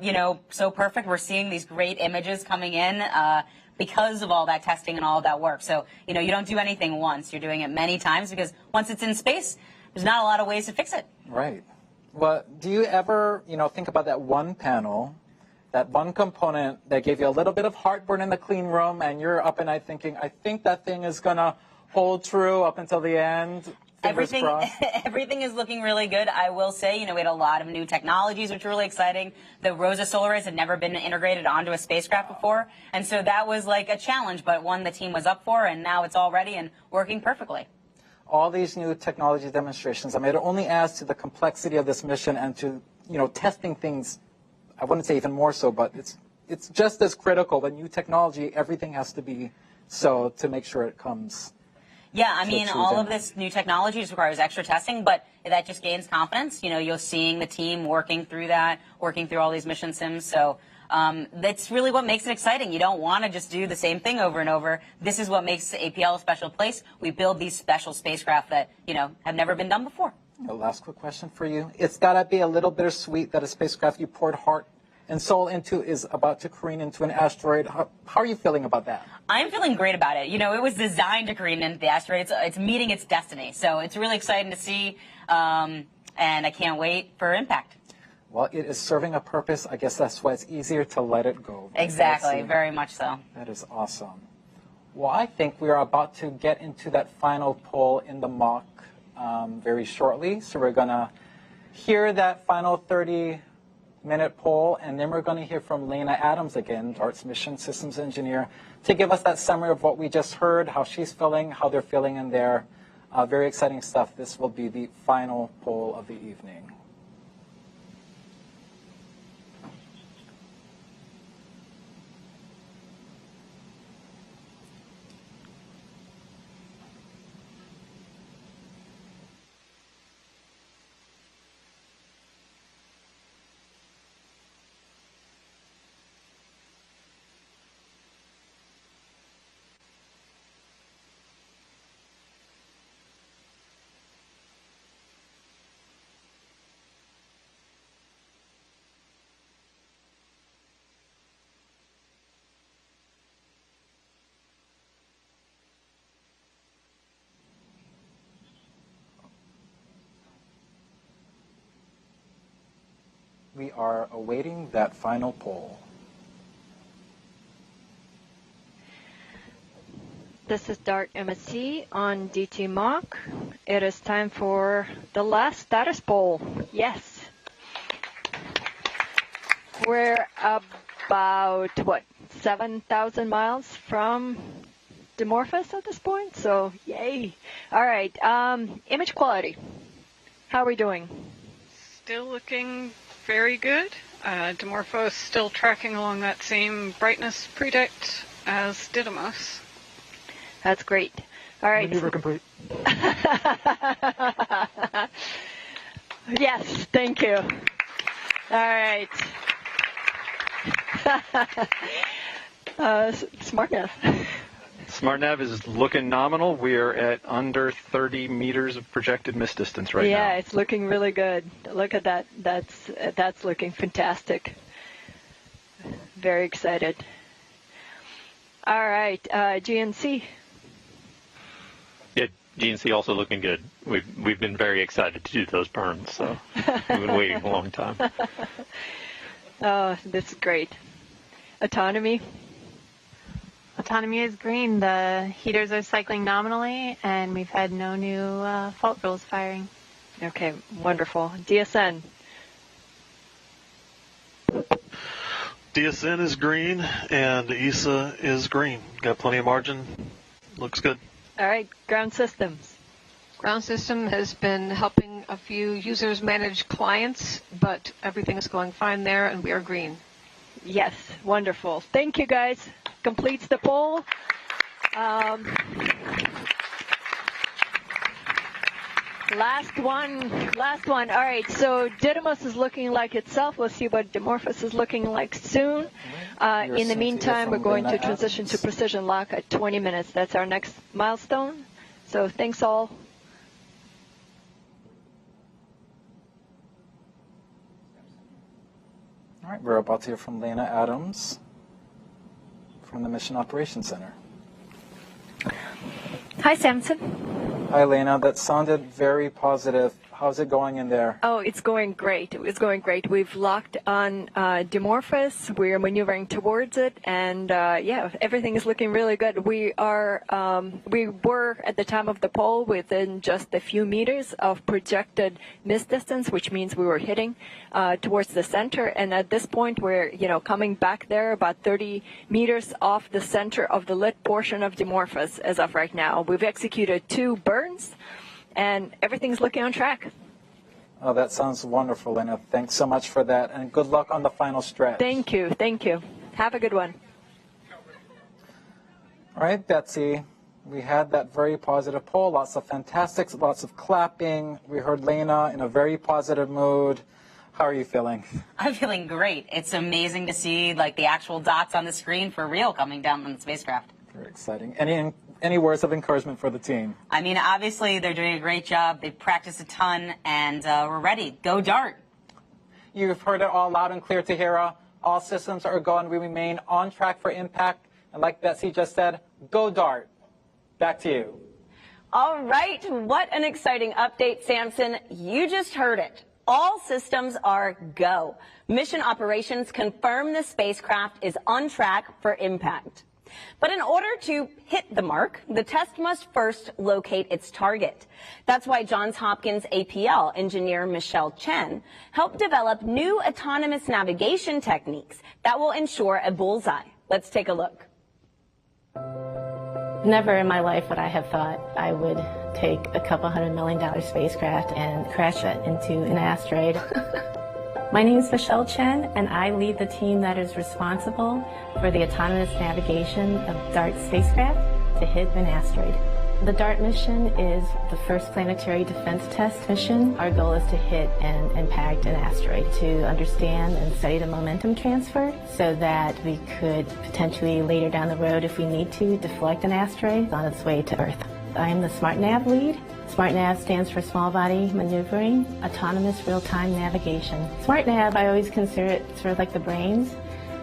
so perfect. We're seeing these great images coming in because of all that testing and all of that work. So, you don't do anything once. You're doing it many times because once it's in space, there's not a lot of ways to fix it. Right. Well, do you ever, think about that one panel, that one component that gave you a little bit of heartburn in the clean room, and you're up at night thinking, I think that thing is going to hold true up until the end? Everything is looking really good. I will say, we had a lot of new technologies, which are really exciting. The Rosa solar arrays had never been integrated onto a spacecraft before, and so that was like a challenge, but one the team was up for, and now it's all ready and working perfectly. All these new technology demonstrations, it only adds to the complexity of this mission and to, testing things. I wouldn't say even more so, but it's just as critical. The new technology, everything has to be so to make sure it comes. Yeah, all of this new technology requires extra testing, but that just gains confidence. You're seeing the team working through that, working through all these mission sims. So that's really what makes it exciting. You don't want to just do the same thing over and over. This is what makes APL a special place. We build these special spacecraft that, have never been done before. Last quick question for you. It's got to be a little bittersweet that a spacecraft you poured heart and soul into is about to careen into an asteroid. How are you feeling about that? I'm feeling great about it. It was designed to careen into the asteroid. It's meeting its destiny. So it's really exciting to see, and I can't wait for impact. Well, it is serving a purpose. I guess that's why it's easier to let it go. Right? Exactly, very much so. That is awesome. Well, I think we are about to get into that final pull in the mock very shortly. So we're going to hear that final 30-minute poll, and then we're going to hear from Lena Adams again, DART's Mission Systems Engineer, to give us that summary of what we just heard, how she's feeling, how they're feeling in there. Very exciting stuff. This will be the final poll of the evening. We are awaiting that final poll. This is DART MSC on DT Mock. It is time for the last status poll. Yes. We're about, 7,000 miles from Dimorphos at this point, so yay. All right, image quality. How are we doing? Still looking very good. Dimorphos still tracking along that same brightness predict as Didymos. That's great. All right. Maneuver complete. Yes, thank you. All right. SmartNav. SmartNav is looking nominal. We're at under 30 meters of projected miss distance right now. Yeah, it's looking really good. Look at that. That's looking fantastic. Very excited. All right, GNC. Yeah, GNC also looking good. We've been very excited to do those burns, so we've been waiting a long time. Oh, this is great. Autonomy. Autonomy is green. The heaters are cycling nominally, and we've had no new fault rules firing. Okay, wonderful. DSN. DSN is green, and ESA is green. Got plenty of margin. Looks good. All right, ground systems. Ground system has been helping a few users manage clients, but everything is going fine there, and we are green. Yes, wonderful. Thank you, guys. Completes the poll. last one. All right, so Didymos is looking like itself. We'll see what Dimorphos is looking like soon. In the meantime, we're going to transition to precision lock at 20 minutes. That's our next milestone. So thanks all. All right, we're about to hear from Lena Adams from the Mission Operations Center. Hi, Samson. Hi, Lena. That sounded very positive. How's it going in there? Oh, it's going great. It's going great. We've locked on Dimorphos. We're maneuvering towards it, and yeah, everything is looking really good. We were at the time of the poll within just a few meters of projected miss distance, which means we were hitting towards the center. And at this point, we're coming back there about 30 meters off the center of the lit portion of Dimorphos as of right now. We've executed 2 burns. And everything's looking on track. Oh, that sounds wonderful, Lena. Thanks so much for that, and good luck on the final stretch. Thank you. Thank you. Have a good one. All right, Betsy. We had that very positive poll, lots of fantastics, lots of clapping. We heard Lena in a very positive mood. How are you feeling? I'm feeling great. It's amazing to see the actual dots on the screen for real coming down from the spacecraft. Very exciting. Any words of encouragement for the team? I mean, obviously, they're doing a great job. They've practiced a ton, and we're ready. Go DART. You've heard it all loud and clear, Tahira. All systems are go, and we remain on track for impact. And like Betsy just said, go DART. Back to you. All right. What an exciting update, Samson. You just heard it. All systems are go. Mission operations confirm the spacecraft is on track for impact. But in order to hit the mark, the test must first locate its target. That's why Johns Hopkins APL engineer Michelle Chen helped develop new autonomous navigation techniques that will ensure a bullseye. Let's take a look. Never in my life would I have thought I would take a couple $100 million spacecraft and crash it into an asteroid. My name is Michelle Chen, and I lead the team that is responsible for the autonomous navigation of DART spacecraft to hit an asteroid. The DART mission is the first planetary defense test mission. Our goal is to hit and impact an asteroid to understand and study the momentum transfer so that we could potentially later down the road, if we need to, deflect an asteroid on its way to Earth. I am the SmartNav lead. SmartNav stands for Small Body Maneuvering, Autonomous Real-Time Navigation. SmartNav, I always consider it sort of like the brains.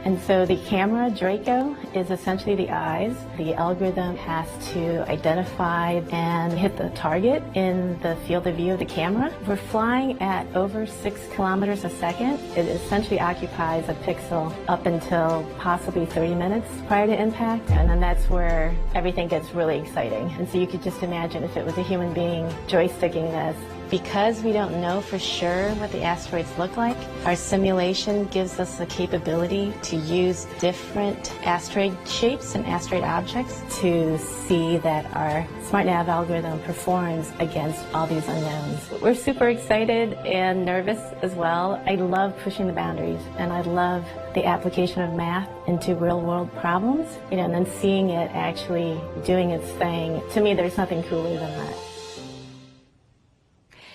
And so the camera, Draco, is essentially the eyes. The algorithm has to identify and hit the target in the field of view of the camera. We're flying at over 6 kilometers a second. It essentially occupies a pixel up until possibly 30 minutes prior to impact. And then that's where everything gets really exciting. And so you could just imagine if it was a human being joysticking this. Because we don't know for sure what the asteroids look like, our simulation gives us the capability to use different asteroid shapes and asteroid objects to see that our SmartNav algorithm performs against all these unknowns. We're super excited and nervous as well. I love pushing the boundaries, and I love the application of math into real-world problems, and then seeing it actually doing its thing. To me, there's nothing cooler than that.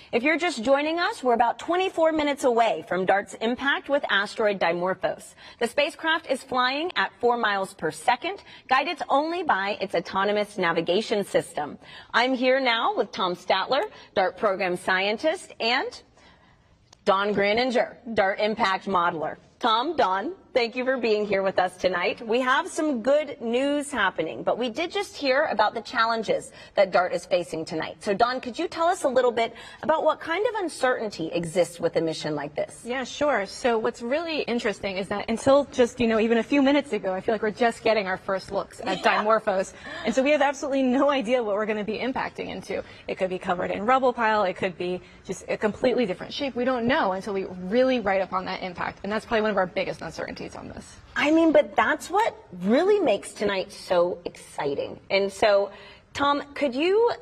If you're just joining us, we're about 24 minutes away from DART's impact with asteroid Dimorphos. The spacecraft is flying at 4 miles per second, guided only by its autonomous navigation system. I'm here now with Tom Statler, DART program scientist, and Don Graninger, DART impact modeler. Tom, Don, thank you for being here with us tonight. We have some good news happening, but we did just hear about the challenges that DART is facing tonight. So, Don, could you tell us a little bit about what kind of uncertainty exists with a mission like this? Yeah, sure. So what's really interesting is that until just, even a few minutes ago, I feel like we're just getting our first looks at Dimorphos. And so we have absolutely no idea what we're going to be impacting into. It could be covered in rubble pile. It could be just a completely different shape. We don't know until we really write up on that impact. And that's probably one of our biggest uncertainties on this. I mean, but that's what really makes tonight so exciting. And so, Tom, could you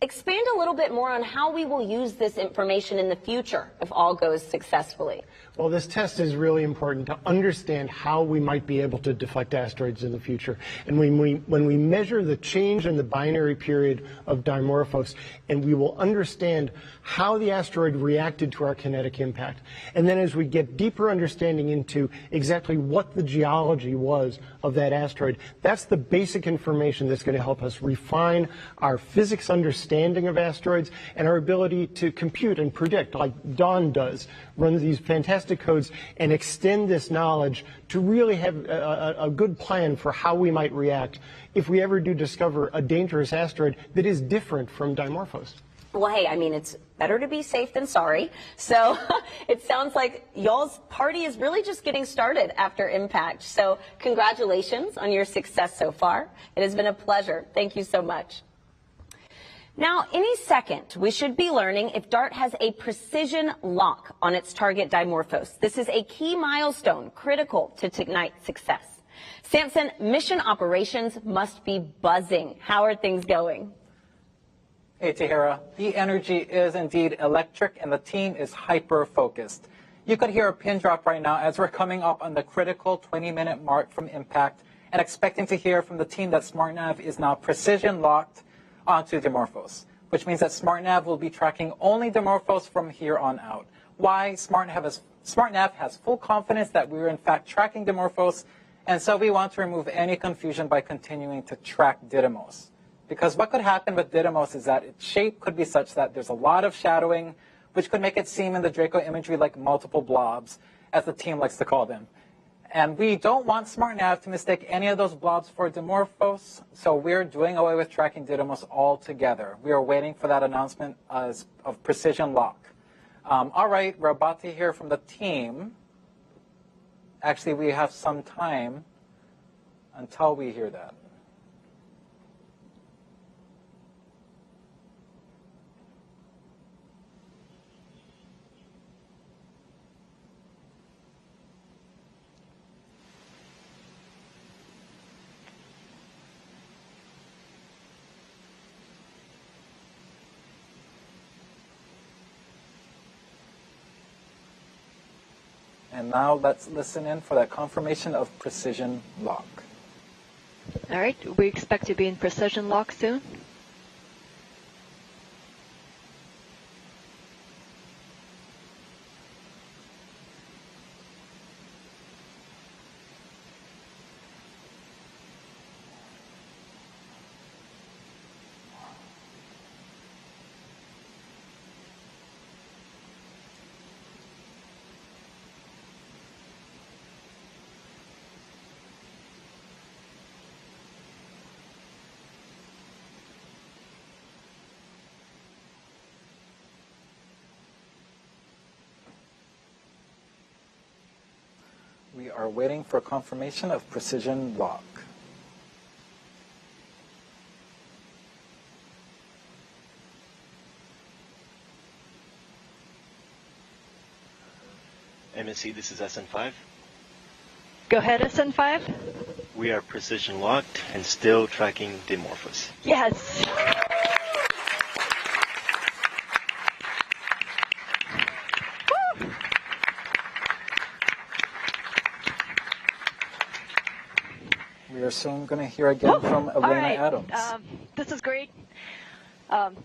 Expand a little bit more on how we will use this information in the future if all goes successfully. Well, this test is really important to understand how we might be able to deflect asteroids in the future. And when we measure the change in the binary period of Dimorphos, and we will understand how the asteroid reacted to our kinetic impact. And then as we get deeper understanding into exactly what the geology was of that asteroid, that's the basic information that's going to help us refine our physics understanding of asteroids and our ability to compute and predict, like Dawn does, run these fantastic codes and extend this knowledge to really have a good plan for how we might react if we ever do discover a dangerous asteroid that is different from Dimorphos. Well, hey, I mean, it's better to be safe than sorry. So it sounds like y'all's party is really just getting started after impact. So congratulations on your success so far. It has been a pleasure. Thank you so much. Now, any second, we should be learning if DART has a precision lock on its target Dimorphos. This is a key milestone critical to tonight's success. Samson, mission operations must be buzzing. How are things going? Hey, Tahira. The energy is indeed electric, and the team is hyper-focused. You could hear a pin drop right now as we're coming up on the critical 20-minute mark from impact and expecting to hear from the team that SmartNav is now precision-locked onto Dimorphos, which means that SmartNav will be tracking only Dimorphos from here on out. Why? SmartNav has full confidence that we're in fact tracking Dimorphos, and so we want to remove any confusion by continuing to track Didymos. Because what could happen with Didymos is that its shape could be such that there's a lot of shadowing, which could make it seem in the Draco imagery like multiple blobs, as the team likes to call them. And we don't want SmartNav to mistake any of those blobs for Dimorphos, so we're doing away with tracking Didymos altogether. We are waiting for that announcement of precision lock. All right, we're about to hear from the team. Actually, we have some time until we hear that. And now let's listen in for that confirmation of precision lock. All right, we expect to be in precision lock soon. We are waiting for confirmation of precision lock. MSC, this is SN5. Go ahead, SN5. We are precision locked and still tracking Dimorphos. Yes. We are soon going to hear again from Elena Adams. This is great.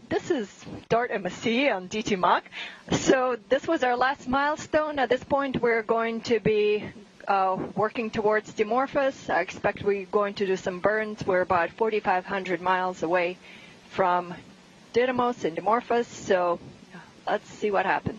This is DART MSC on DT Mach. So this was our last milestone. At this point, we're going to be working towards Dimorphos. I expect we're going to do some burns. We're about 4,500 miles away from Didymos and Dimorphos. So let's see what happens.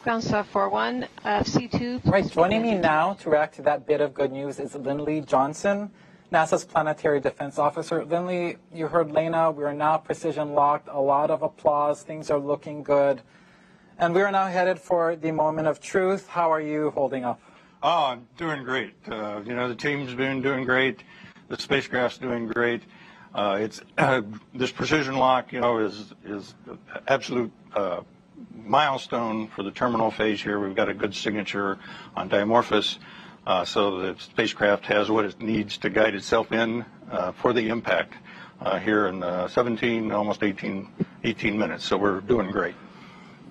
Ground staff 41, C2. Right, joining me now to react to that bit of good news is Lindley Johnson, NASA's Planetary Defense Officer. Lindley, you heard Lena, we are now precision locked, a lot of applause, things are looking good. And we are now headed for the moment of truth. How are you holding up? Oh, I'm doing great. The team's been doing great. The spacecraft's doing great. This precision lock, is absolute milestone for the terminal phase here. We've got a good signature on Dimorphos. so the spacecraft has what it needs to guide itself in for the impact here in 17, almost 18 minutes. So we're doing great.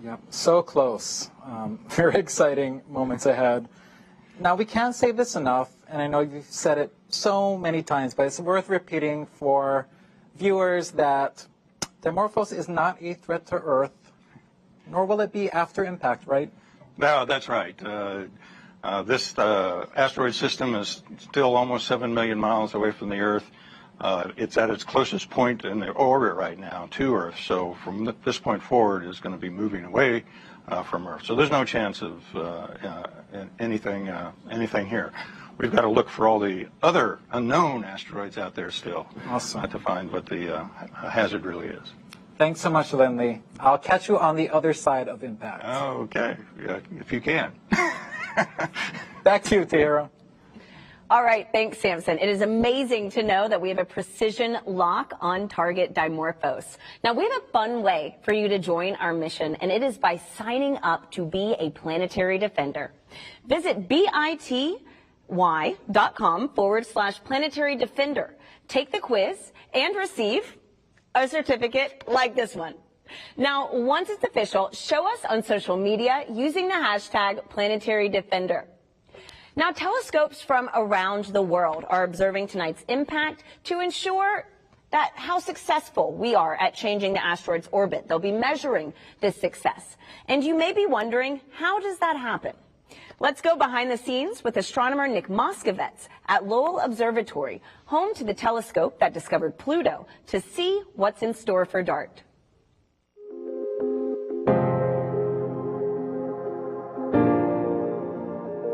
Yep, so close. Very exciting moments ahead. Now, we can't say this enough, and I know you've said it so many times, but it's worth repeating for viewers that Dimorphos is not a threat to Earth, nor will it be after impact, right? No, that's right. This asteroid system is still almost 7 million miles away from the Earth. It's at its closest point in the orbit right now to Earth, so from this point forward, it's going to be moving away from Earth. So there's no chance of anything here. We've got to look for all the other unknown asteroids out there still to find what the hazard really is. Thanks so much, Lindley. I'll catch you on the other side of impact. Okay, if you can. Back to you, Tahira. All right, thanks, Samson. It is amazing to know that we have a precision lock on target Dimorphos. Now, we have a fun way for you to join our mission, and it is by signing up to be a planetary defender. Visit bity.com/planetary defender. Take the quiz and receive a certificate like this one. Now, once it's official, show us on social media using the hashtag Planetary Defender. Now, telescopes from around the world are observing tonight's impact to ensure that how successful we are at changing the asteroid's orbit. They'll be measuring this success. And you may be wondering, how does that happen? Let's go behind the scenes with astronomer Nick Moskovitz at Lowell Observatory, home to the telescope that discovered Pluto, to see what's in store for DART.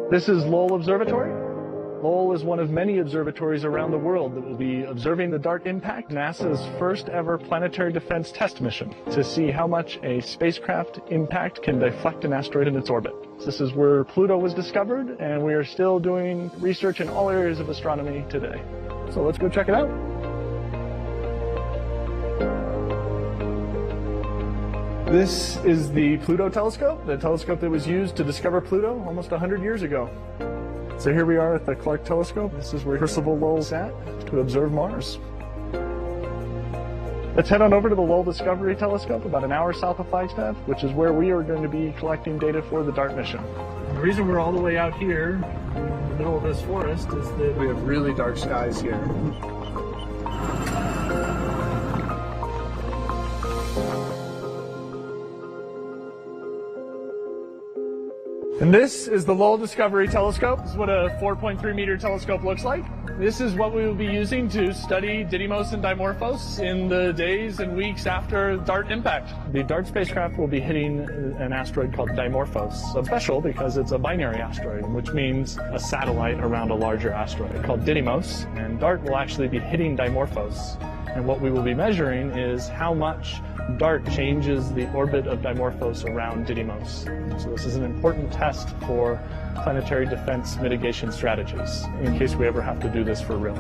This is Lowell Observatory. Lowell is one of many observatories around the world that will be observing the DART impact, NASA's first ever planetary defense test mission, to see how much a spacecraft impact can deflect an asteroid in its orbit. This is where Pluto was discovered, and we are still doing research in all areas of astronomy today. So let's go check it out. This is the Pluto telescope, the telescope that was used to discover Pluto almost 100 years ago. So here we are at the Clark telescope. This is where Percival Lowell sat to observe Mars. Let's head on over to the Lowell Discovery Telescope about an hour south of Flagstaff, which is where we are going to be collecting data for the DART mission. The reason we're all the way out here in the middle of this forest is that we have really dark skies here. And this is the Lowell Discovery Telescope. This is what a 4.3 meter telescope looks like. This is what we will be using to study Didymos and Dimorphos in the days and weeks after DART impact. The DART spacecraft will be hitting an asteroid called Dimorphos. It's special because it's a binary asteroid, which means a satellite around a larger asteroid called Didymos. And DART will actually be hitting Dimorphos. And what we will be measuring is how much DART changes the orbit of Dimorphos around Didymos. So this is an important test for planetary defense mitigation strategies in case we ever have to do this for real.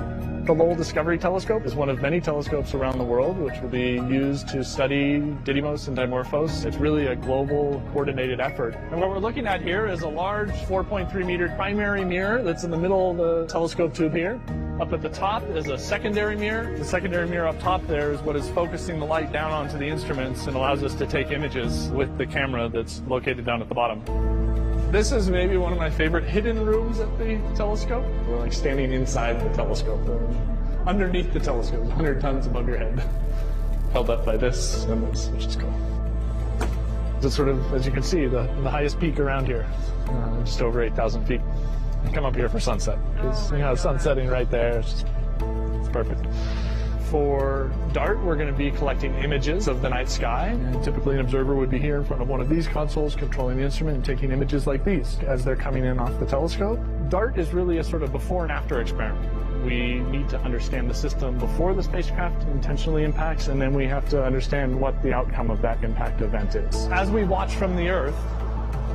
The Lowell Discovery Telescope is one of many telescopes around the world which will be used to study Didymos and Dimorphos. It's really a global coordinated effort. And what we're looking at here is a large 4.3 meter primary mirror that's in the middle of the telescope tube here. Up at the top is a secondary mirror. The secondary mirror up top there is what is focusing the light down onto the instruments and allows us to take images with the camera that's located down at the bottom. This is maybe one of my favorite hidden rooms at the telescope. We're like standing inside the telescope, underneath the telescope, 100 tons above your head, held up by this and this, which is cool. It's sort of, as you can see, the highest peak around here, just over 8,000 feet. I come up here for sunset, because you know, sun setting right there, it's perfect. For DART, we're going to be collecting images of the night sky. And typically an observer would be here in front of one of these consoles controlling the instrument and taking images like these as they're coming in off the telescope. DART is really a sort of before and after experiment. We need to understand the system before the spacecraft intentionally impacts, and then we have to understand what the outcome of that impact event is. As we watch from the Earth,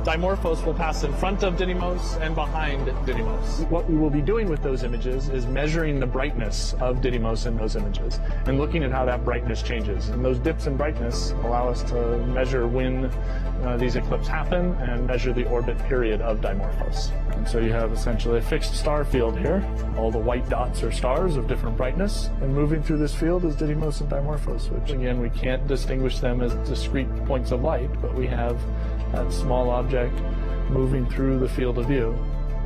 Dimorphos will pass in front of Didymos and behind Didymos. What we will be doing with those images is measuring the brightness of Didymos in those images and looking at how that brightness changes. And those dips in brightness allow us to measure when these eclipses happen and measure the orbit period of Dimorphos. And so you have essentially a fixed star field here. All the white dots are stars of different brightness, and moving through this field is Didymos and Dimorphos, which again, we can't distinguish them as discrete points of light, but we have that small object moving through the field of view.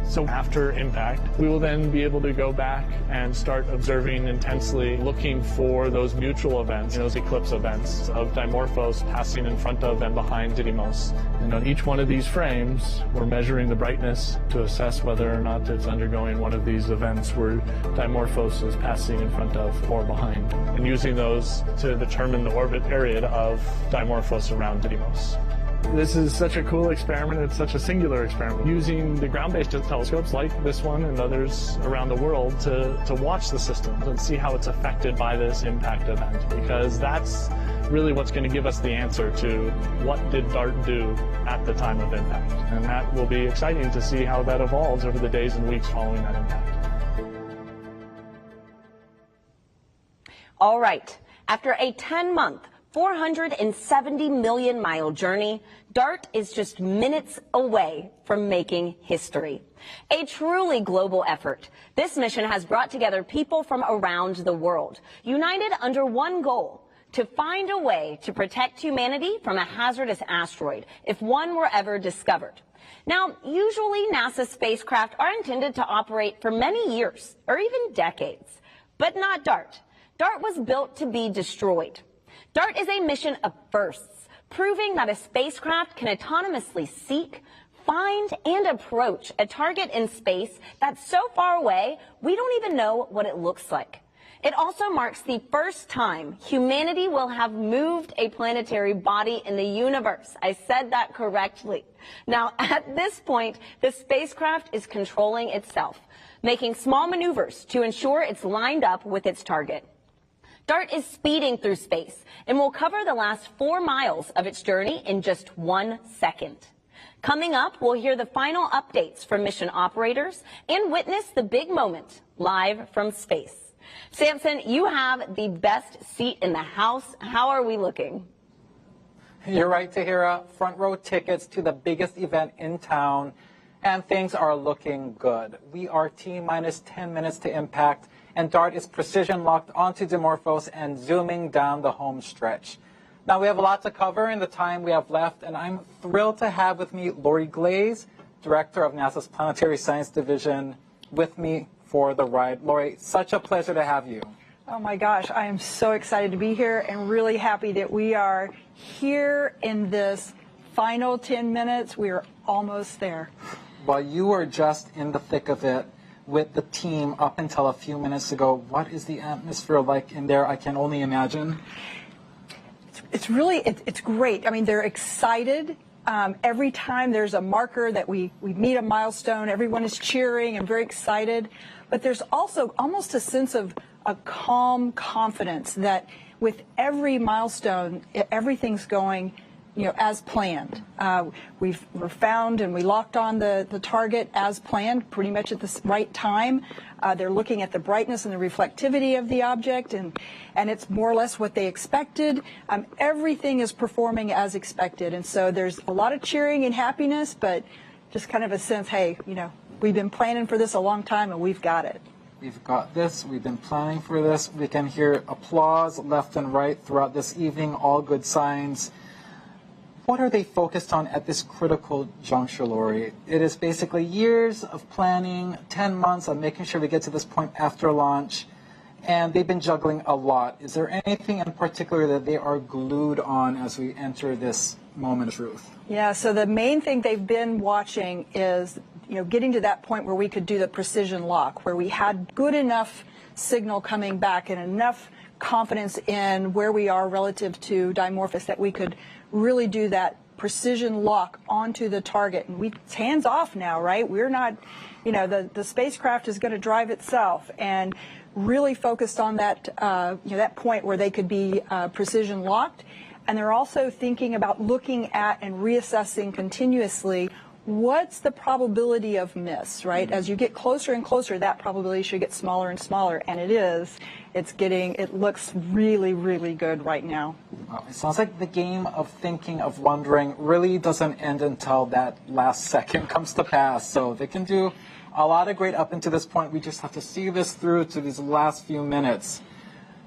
So after impact, we will then be able to go back and start observing intensely, looking for those mutual events, those eclipse events of Dimorphos passing in front of and behind Didymos. And on each one of these frames, we're measuring the brightness to assess whether or not it's undergoing one of these events where Dimorphos is passing in front of or behind, and using those to determine the orbit period of Dimorphos around Didymos. This is such a cool experiment. It's such a singular experiment. Using the ground-based telescopes like this one and others around the world to watch the systems and see how it's affected by this impact event, because that's really what's going to give us the answer to what did DART do at the time of impact. And that will be exciting to see how that evolves over the days and weeks following that impact. All right. After a 10-month, 470 million mile journey, DART is just minutes away from making history. A truly global effort. This mission has brought together people from around the world, united under one goal: to find a way to protect humanity from a hazardous asteroid if one were ever discovered. Now, usually NASA spacecraft are intended to operate for many years or even decades, but not DART. DART was built to be destroyed. DART is a mission of firsts, proving that a spacecraft can autonomously seek, find, and approach a target in space that's so far away we don't even know what it looks like. It also marks the first time humanity will have moved a planetary body in the universe. I said that correctly. Now, at this point, the spacecraft is controlling itself, making small maneuvers to ensure it's lined up with its target. DART is speeding through space and will cover the last 4 miles of its journey in just 1 second. Coming up, we'll hear the final updates from mission operators and witness the big moment live from space. Samson, you have the best seat in the house. How are we looking? You're right, Tahira. Front row tickets to the biggest event in town, and things are looking good. We are T-minus 10 minutes to impact, and DART is precision locked onto Dimorphos and zooming down the home stretch. Now, we have a lot to cover in the time we have left, and I'm thrilled to have with me Lori Glaze, Director of NASA's Planetary Science Division, with me for the ride. Lori, such a pleasure to have you. Oh my gosh, I am so excited to be here and really happy that we are here in this final 10 minutes. We are almost there. Well, you were just in the thick of it with the team up until a few minutes ago. What is the atmosphere like in there? I can only imagine. It's really, it's great. I mean, they're excited. Every time there's a marker that we meet a milestone, everyone is cheering and very excited. But there's also almost a sense of a calm confidence that with every milestone, everything's going, as planned. We're found and we locked on the target as planned, pretty much at the right time. They're looking at the brightness and the reflectivity of the object, and it's more or less what they expected. Everything is performing as expected, and so there's a lot of cheering and happiness, but just kind of a sense, hey, we've been planning for this a long time, and we've got it. We've got this. We've been planning for this. We can hear applause left and right throughout this evening, all good signs. What are they focused on at this critical juncture, Lori? It is basically years of planning, 10 months of making sure we get to this point after launch, and they've been juggling a lot. Is there anything in particular that they are glued on as we enter this moment of truth? Yeah, so the main thing they've been watching is, getting to that point where we could do the precision lock, where we had good enough signal coming back and enough confidence in where we are relative to Dimorphos that we could really do that precision lock onto the target. And it's hands off now, right? We're not, the spacecraft is going to drive itself, and really focused on that, that point where they could be precision locked. and they're also thinking about looking at and reassessing continuously what's the probability of miss, right? As you get closer and closer, that probability should get smaller and smaller, and it is. It looks really, really good right now. Well, it sounds like the game of thinking, of wondering, really doesn't end until that last second comes to pass. So they can do a lot of great up until this point. We just have to see this through to these last few minutes.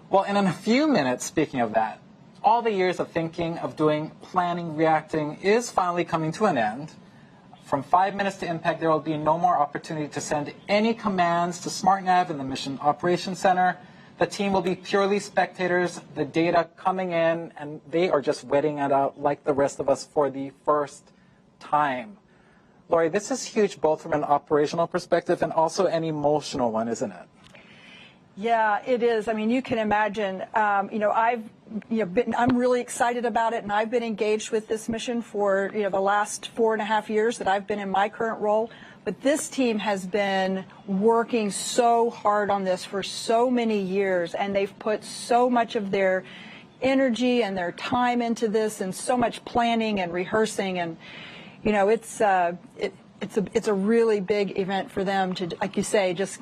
Well, and in a few minutes, speaking of that, all the years of thinking, of doing, planning, reacting is finally coming to an end. From 5 minutes to impact, there will be no more opportunity to send any commands to SmartNav in the Mission Operations Center. The team will be purely spectators, the data coming in, and they are just waiting it out like the rest of us for the first time. Lori, this is huge both from an operational perspective and also an emotional one, isn't it? Yeah, it is. I mean, you can imagine, I'm really excited about it, and I've been engaged with this mission for, the last 4.5 years that I've been in my current role. But this team has been working so hard on this for so many years, and they've put so much of their energy and their time into this, and so much planning and rehearsing, and it's a really big event for them to, like you say, just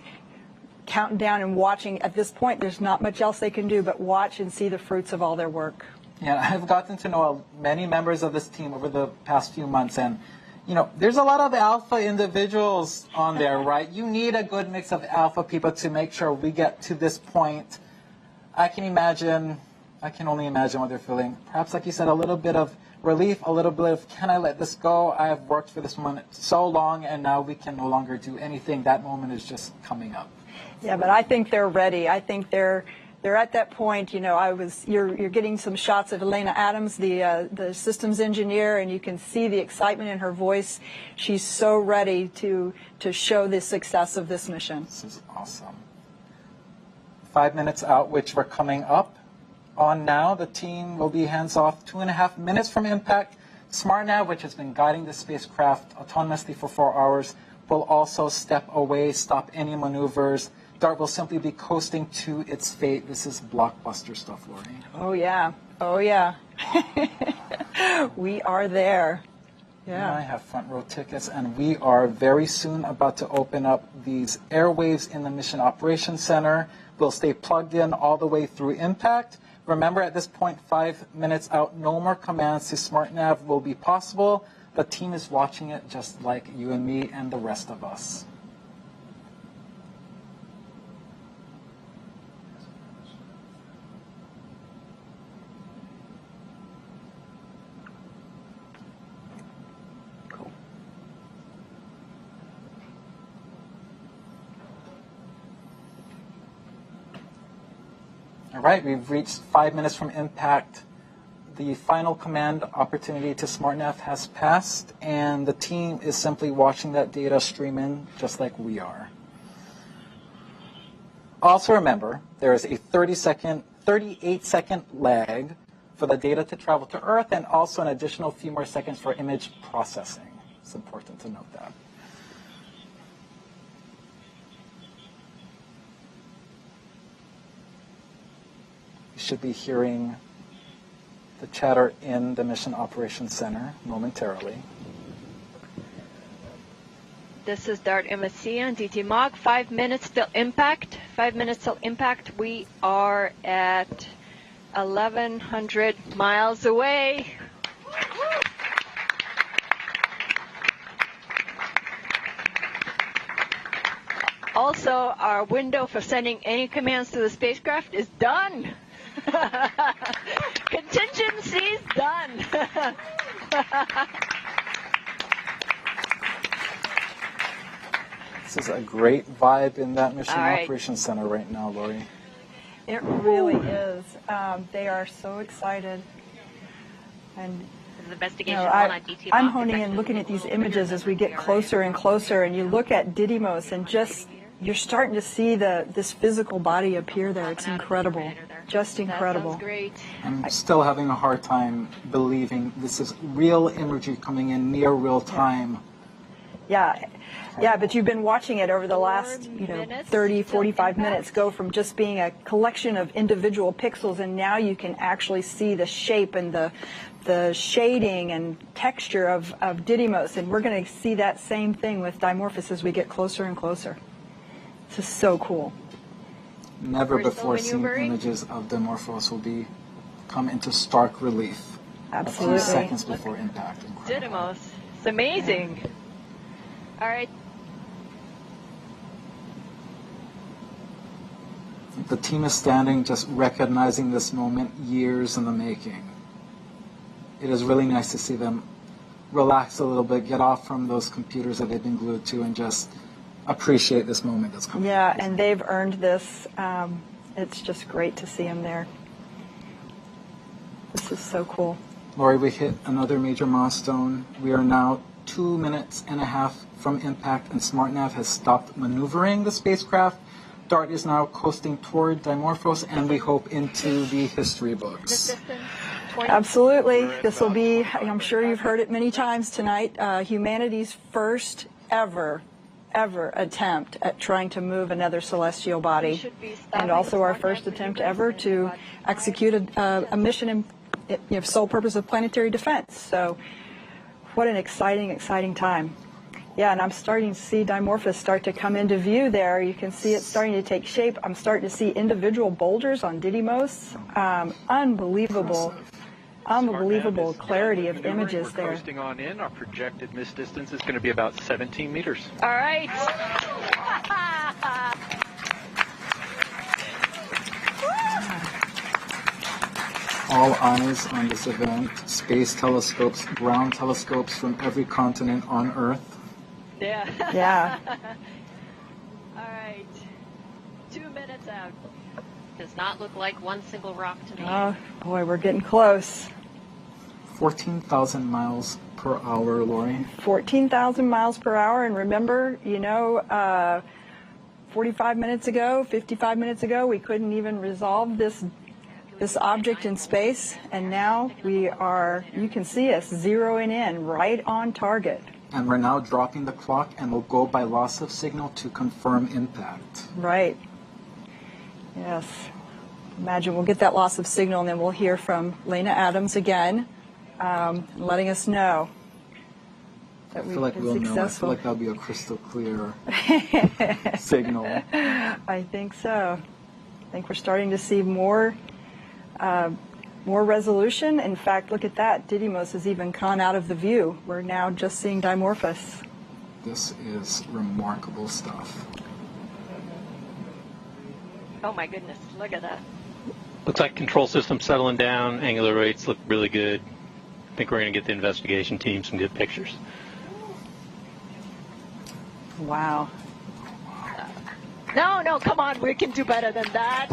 counting down and watching. At this point, there's not much else they can do but watch and see the fruits of all their work. Yeah, I've gotten to know many members of this team over the past few months, and there's a lot of alpha individuals on there, right? You need a good mix of alpha people to make sure we get to this point. I can only imagine what they're feeling. Perhaps, like you said, a little bit of relief, a little bit of, can I let this go? I have worked for this moment so long, and now we can no longer do anything. That moment is just coming up. Yeah, but I think they're ready. I think they're at that point. You're getting some shots of Elena Adams, the systems engineer, and you can see the excitement in her voice. She's so ready to show the success of this mission. This is awesome. 5 minutes out, which we're coming up on now. The team will be hands off 2.5 minutes from impact. SmartNav, which has been guiding the spacecraft autonomously for 4 hours, will also step away, stop any maneuvers. DART will simply be coasting to its fate. This is blockbuster stuff, Lori. Oh, yeah. Oh, yeah. We are there. Yeah. I have front row tickets, and we are very soon about to open up these airwaves in the Mission Operations Center. We'll stay plugged in all the way through impact. Remember, at this point, 5 minutes out, no more commands to SmartNav will be possible. The team is watching it just like you and me and the rest of us. All right, we've reached 5 minutes from impact. The final command opportunity to SmartNav has passed, and the team is simply watching that data stream in just like we are. Also remember, there is a 38-second lag for the data to travel to Earth, and also an additional few more seconds for image processing. It's important to note that. You should be hearing the chatter in the Mission Operations Center momentarily. This is DART MSC and DT Mach. 5 minutes till impact. 5 minutes till impact. We are at 1,100 miles away. Also, our window for sending any commands to the spacecraft is done. Contingency's done. This is a great vibe in that Mission Operations Center right now, Lori. It really is. They are so excited. And I'm honing in, looking at these images as we get closer and closer, and you look at Didymos, and just you're starting to see this physical body appear there. It's incredible. Just incredible. That sounds great. I'm still having a hard time believing this is real energy coming in near real time. Yeah. Yeah, but you've been watching it over the last, 30, 45 minutes go from just being a collection of individual pixels, and now you can actually see the shape and the shading and texture of Didymos, and we're going to see that same thing with Dimorphos as we get closer and closer. This is so cool. Never before seen images of Dimorphos will come into stark relief. Absolutely. A few seconds before impact. Didymos. It's amazing. All right. The team is standing just recognizing this moment years in the making. It is really nice to see them relax a little bit, get off from those computers that they've been glued to, and just appreciate this moment that's coming. Yeah, and they've earned this. It's just great to see them there. This is so cool. Lori, we hit another major milestone. We are now 2.5 minutes from impact, and SmartNav has stopped maneuvering the spacecraft. DART is now coasting toward Dimorphos, and we hope into the history books. Absolutely. This will be, I'm sure you've heard it many times tonight, humanity's first ever attempt at trying to move another celestial body, and also our first attempt ever to execute a mission in sole purpose of planetary defense. So what an exciting time. Yeah, and I'm starting to see Dimorphos start to come into view there. You can see it starting to take shape. I'm starting to see individual boulders on Didymos. Unbelievable clarity of images there. We're coasting on in. Our projected miss distance is going to be about 17 meters. All right. All eyes on this event. Space telescopes, ground telescopes from every continent on Earth. Yeah. Yeah. All right. 2 minutes out. Does not look like one single rock to me. Oh, boy, we're getting close. 14,000 miles per hour, Lori. 14,000 miles per hour. And remember, 45 minutes ago, 55 minutes ago, we couldn't even resolve this object in space. And now you can see us zeroing in right on target. And we're now dropping the clock, and we'll go by loss of signal to confirm impact. Right. Yes. Imagine we'll get that loss of signal, and then we'll hear from Lena Adams again, letting us know that we've been successful. I feel like that'll be a crystal clear signal. I think so. I think we're starting to see more resolution. In fact, look at that. Didymos has even gone out of the view. We're now just seeing Dimorphos. This is remarkable stuff. Oh my goodness, look at that. Looks like control system settling down. Angular rates look really good. I think we're going to get the investigation team some good pictures. Wow. No, come on, we can do better than that.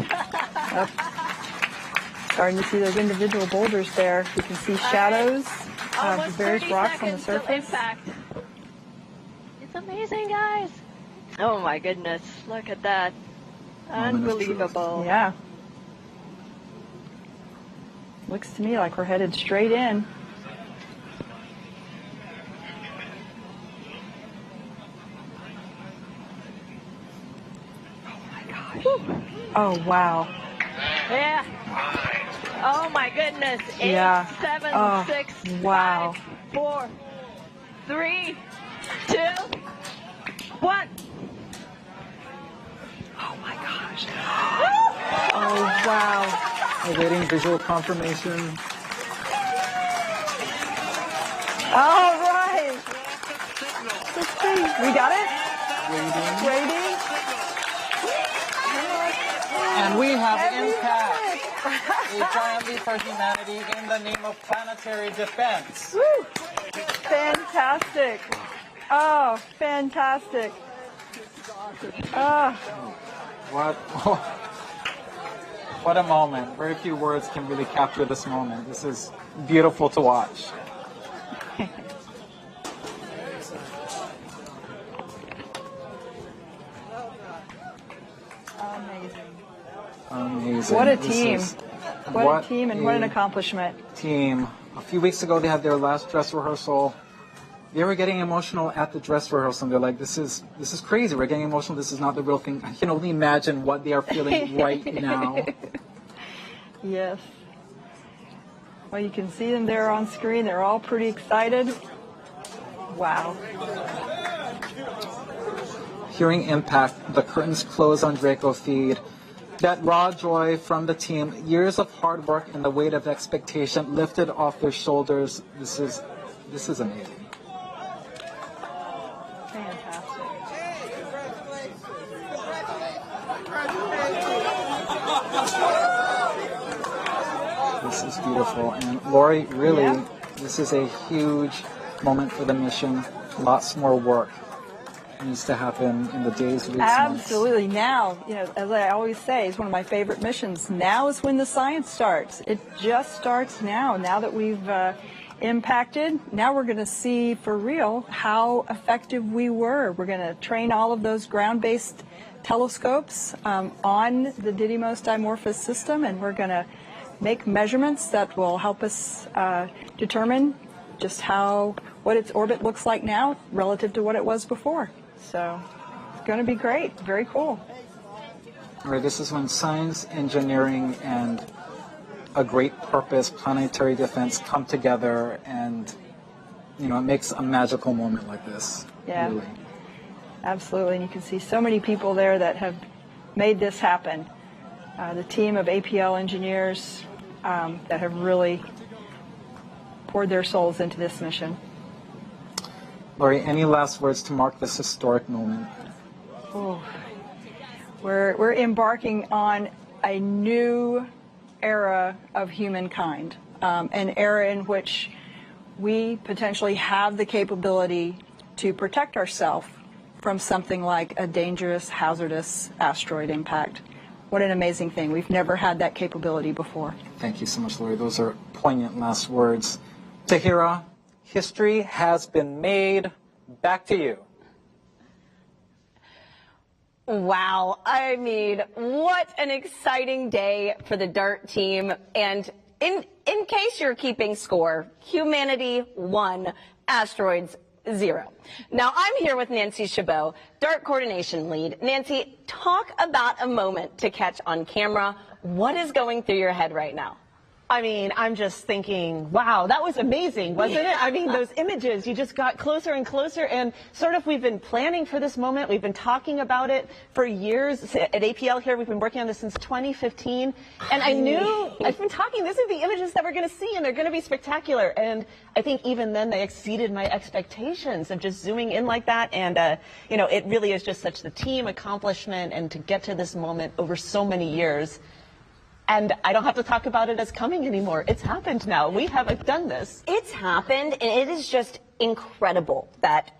Starting to see those individual boulders there. We can see shadows of the various rocks on the surface. Impact. It's amazing, guys. Oh my goodness, look at that. Unbelievable. Yeah. Looks to me like we're headed straight in. Oh my gosh. Oh wow. Yeah. Oh my goodness. 8, Yeah. 7, 6, wow. 5, 4, 3, 2, 1. Oh my gosh. Oh wow. Awaiting visual confirmation. All right. Let's see. We got it? Waiting. And we have impact. A giant leap for humanity in the name of planetary defense. Woo. Fantastic. Oh, fantastic. What a moment. Very few words can really capture this moment. This is beautiful to watch. Amazing. What a team. What a team and what an accomplishment. Team. A few weeks ago, they had their last dress rehearsal. They were getting emotional at the dress rehearsal. They're like, this is crazy. We're getting emotional. This is not the real thing. I can only imagine what they are feeling right now. Yes. Well, you can see them there on screen. They're all pretty excited. Wow. Hearing impact, the curtains close on Draco Feed. That raw joy from the team, years of hard work and the weight of expectation lifted off their shoulders. This is amazing. This is beautiful. And Lori, really, this is a huge moment for the mission. Lots more work needs to happen in the days, weeks, Absolutely. Now, as I always say, it's one of my favorite missions. Now is when the science starts. It just starts now. Now that we've impacted, now we're going to see for real how effective we were. We're going to train all of those ground-based telescopes on the Didymos Dimorphos system, and we're going to make measurements that will help us determine just what its orbit looks like now relative to what it was before. So it's going to be great. Very cool. All right, this is when science, engineering, and a great purpose, planetary defense, come together, and it makes a magical moment like this. Yeah, really. Absolutely. And you can see so many people there that have made this happen. The team of APL engineers that have really poured their souls into this mission. Lori, any last words to mark this historic moment? Oh, we're embarking on a new era of humankind, an era in which we potentially have the capability to protect ourselves from something like a dangerous, hazardous asteroid impact. What an amazing thing. We've never had that capability before. Thank you so much, Lori. Those are poignant last words. Tahira, history has been made. Back to you. Wow. I mean, what an exciting day for the DART team. And in case you're keeping score, humanity 1, asteroids 0. Now, I'm here with Nancy Chabot, DART coordination lead. Nancy, talk about a moment to catch on camera. What is going through your head right now? I mean, I'm just thinking, wow, that was amazing, wasn't it? I mean, those images, you just got closer and closer, and sort of we've been planning for this moment. We've been talking about it for years. At APL here, we've been working on this since 2015, and I knew, I've been talking, this is the images that we're going to see, and they're going to be spectacular. And I think even then they exceeded my expectations of just zooming in like that, and, it really is just such the team accomplishment, and to get to this moment over so many years. And I don't have to talk about it as coming anymore. It's happened now. We have done this. It's happened, and it is just incredible that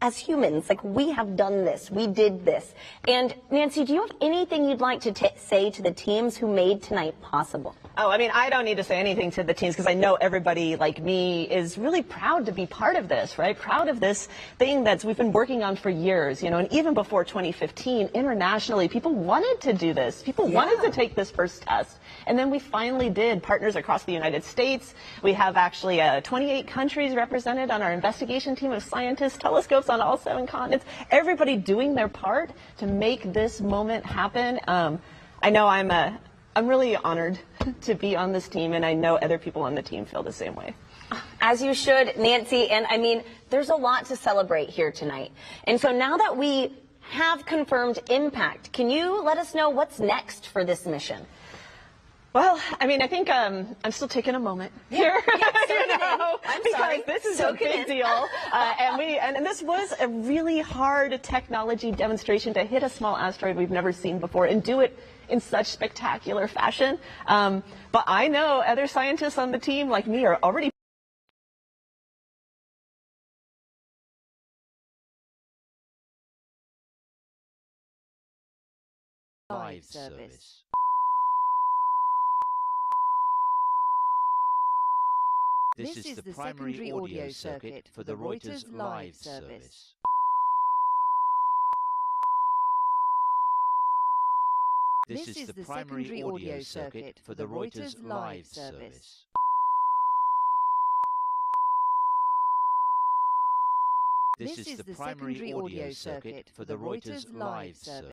as humans, we have done this. We did this. And Nancy, do you have anything you'd like to say to the teams who made tonight possible? Oh, I mean, I don't need to say anything to the teams because I know everybody like me is really proud to be part of this, right? Proud of this thing that we've been working on for years, and even before 2015, internationally, people wanted to do this. People wanted to take this first test. And then we finally did. Partners across the United States. We have actually 28 countries represented on our investigation team of scientists, telescopes on all 7 continents, everybody doing their part to make this moment happen. I know I'm really honored to be on this team, and I know other people on the team feel the same way. As you should, Nancy, and I mean, there's a lot to celebrate here tonight. And so now that we have confirmed impact, can you let us know what's next for this mission? Well, I mean, I think I'm still taking a moment here, because this is a big deal. And this was a really hard technology demonstration to hit a small asteroid we've never seen before and do it in such spectacular fashion. But I know other scientists on the team like me are already live service. This is the primary audio circuit for the Reuters live service. This is the primary audio circuit for the Reuters live service. This is the primary audio circuit for the Reuters live service.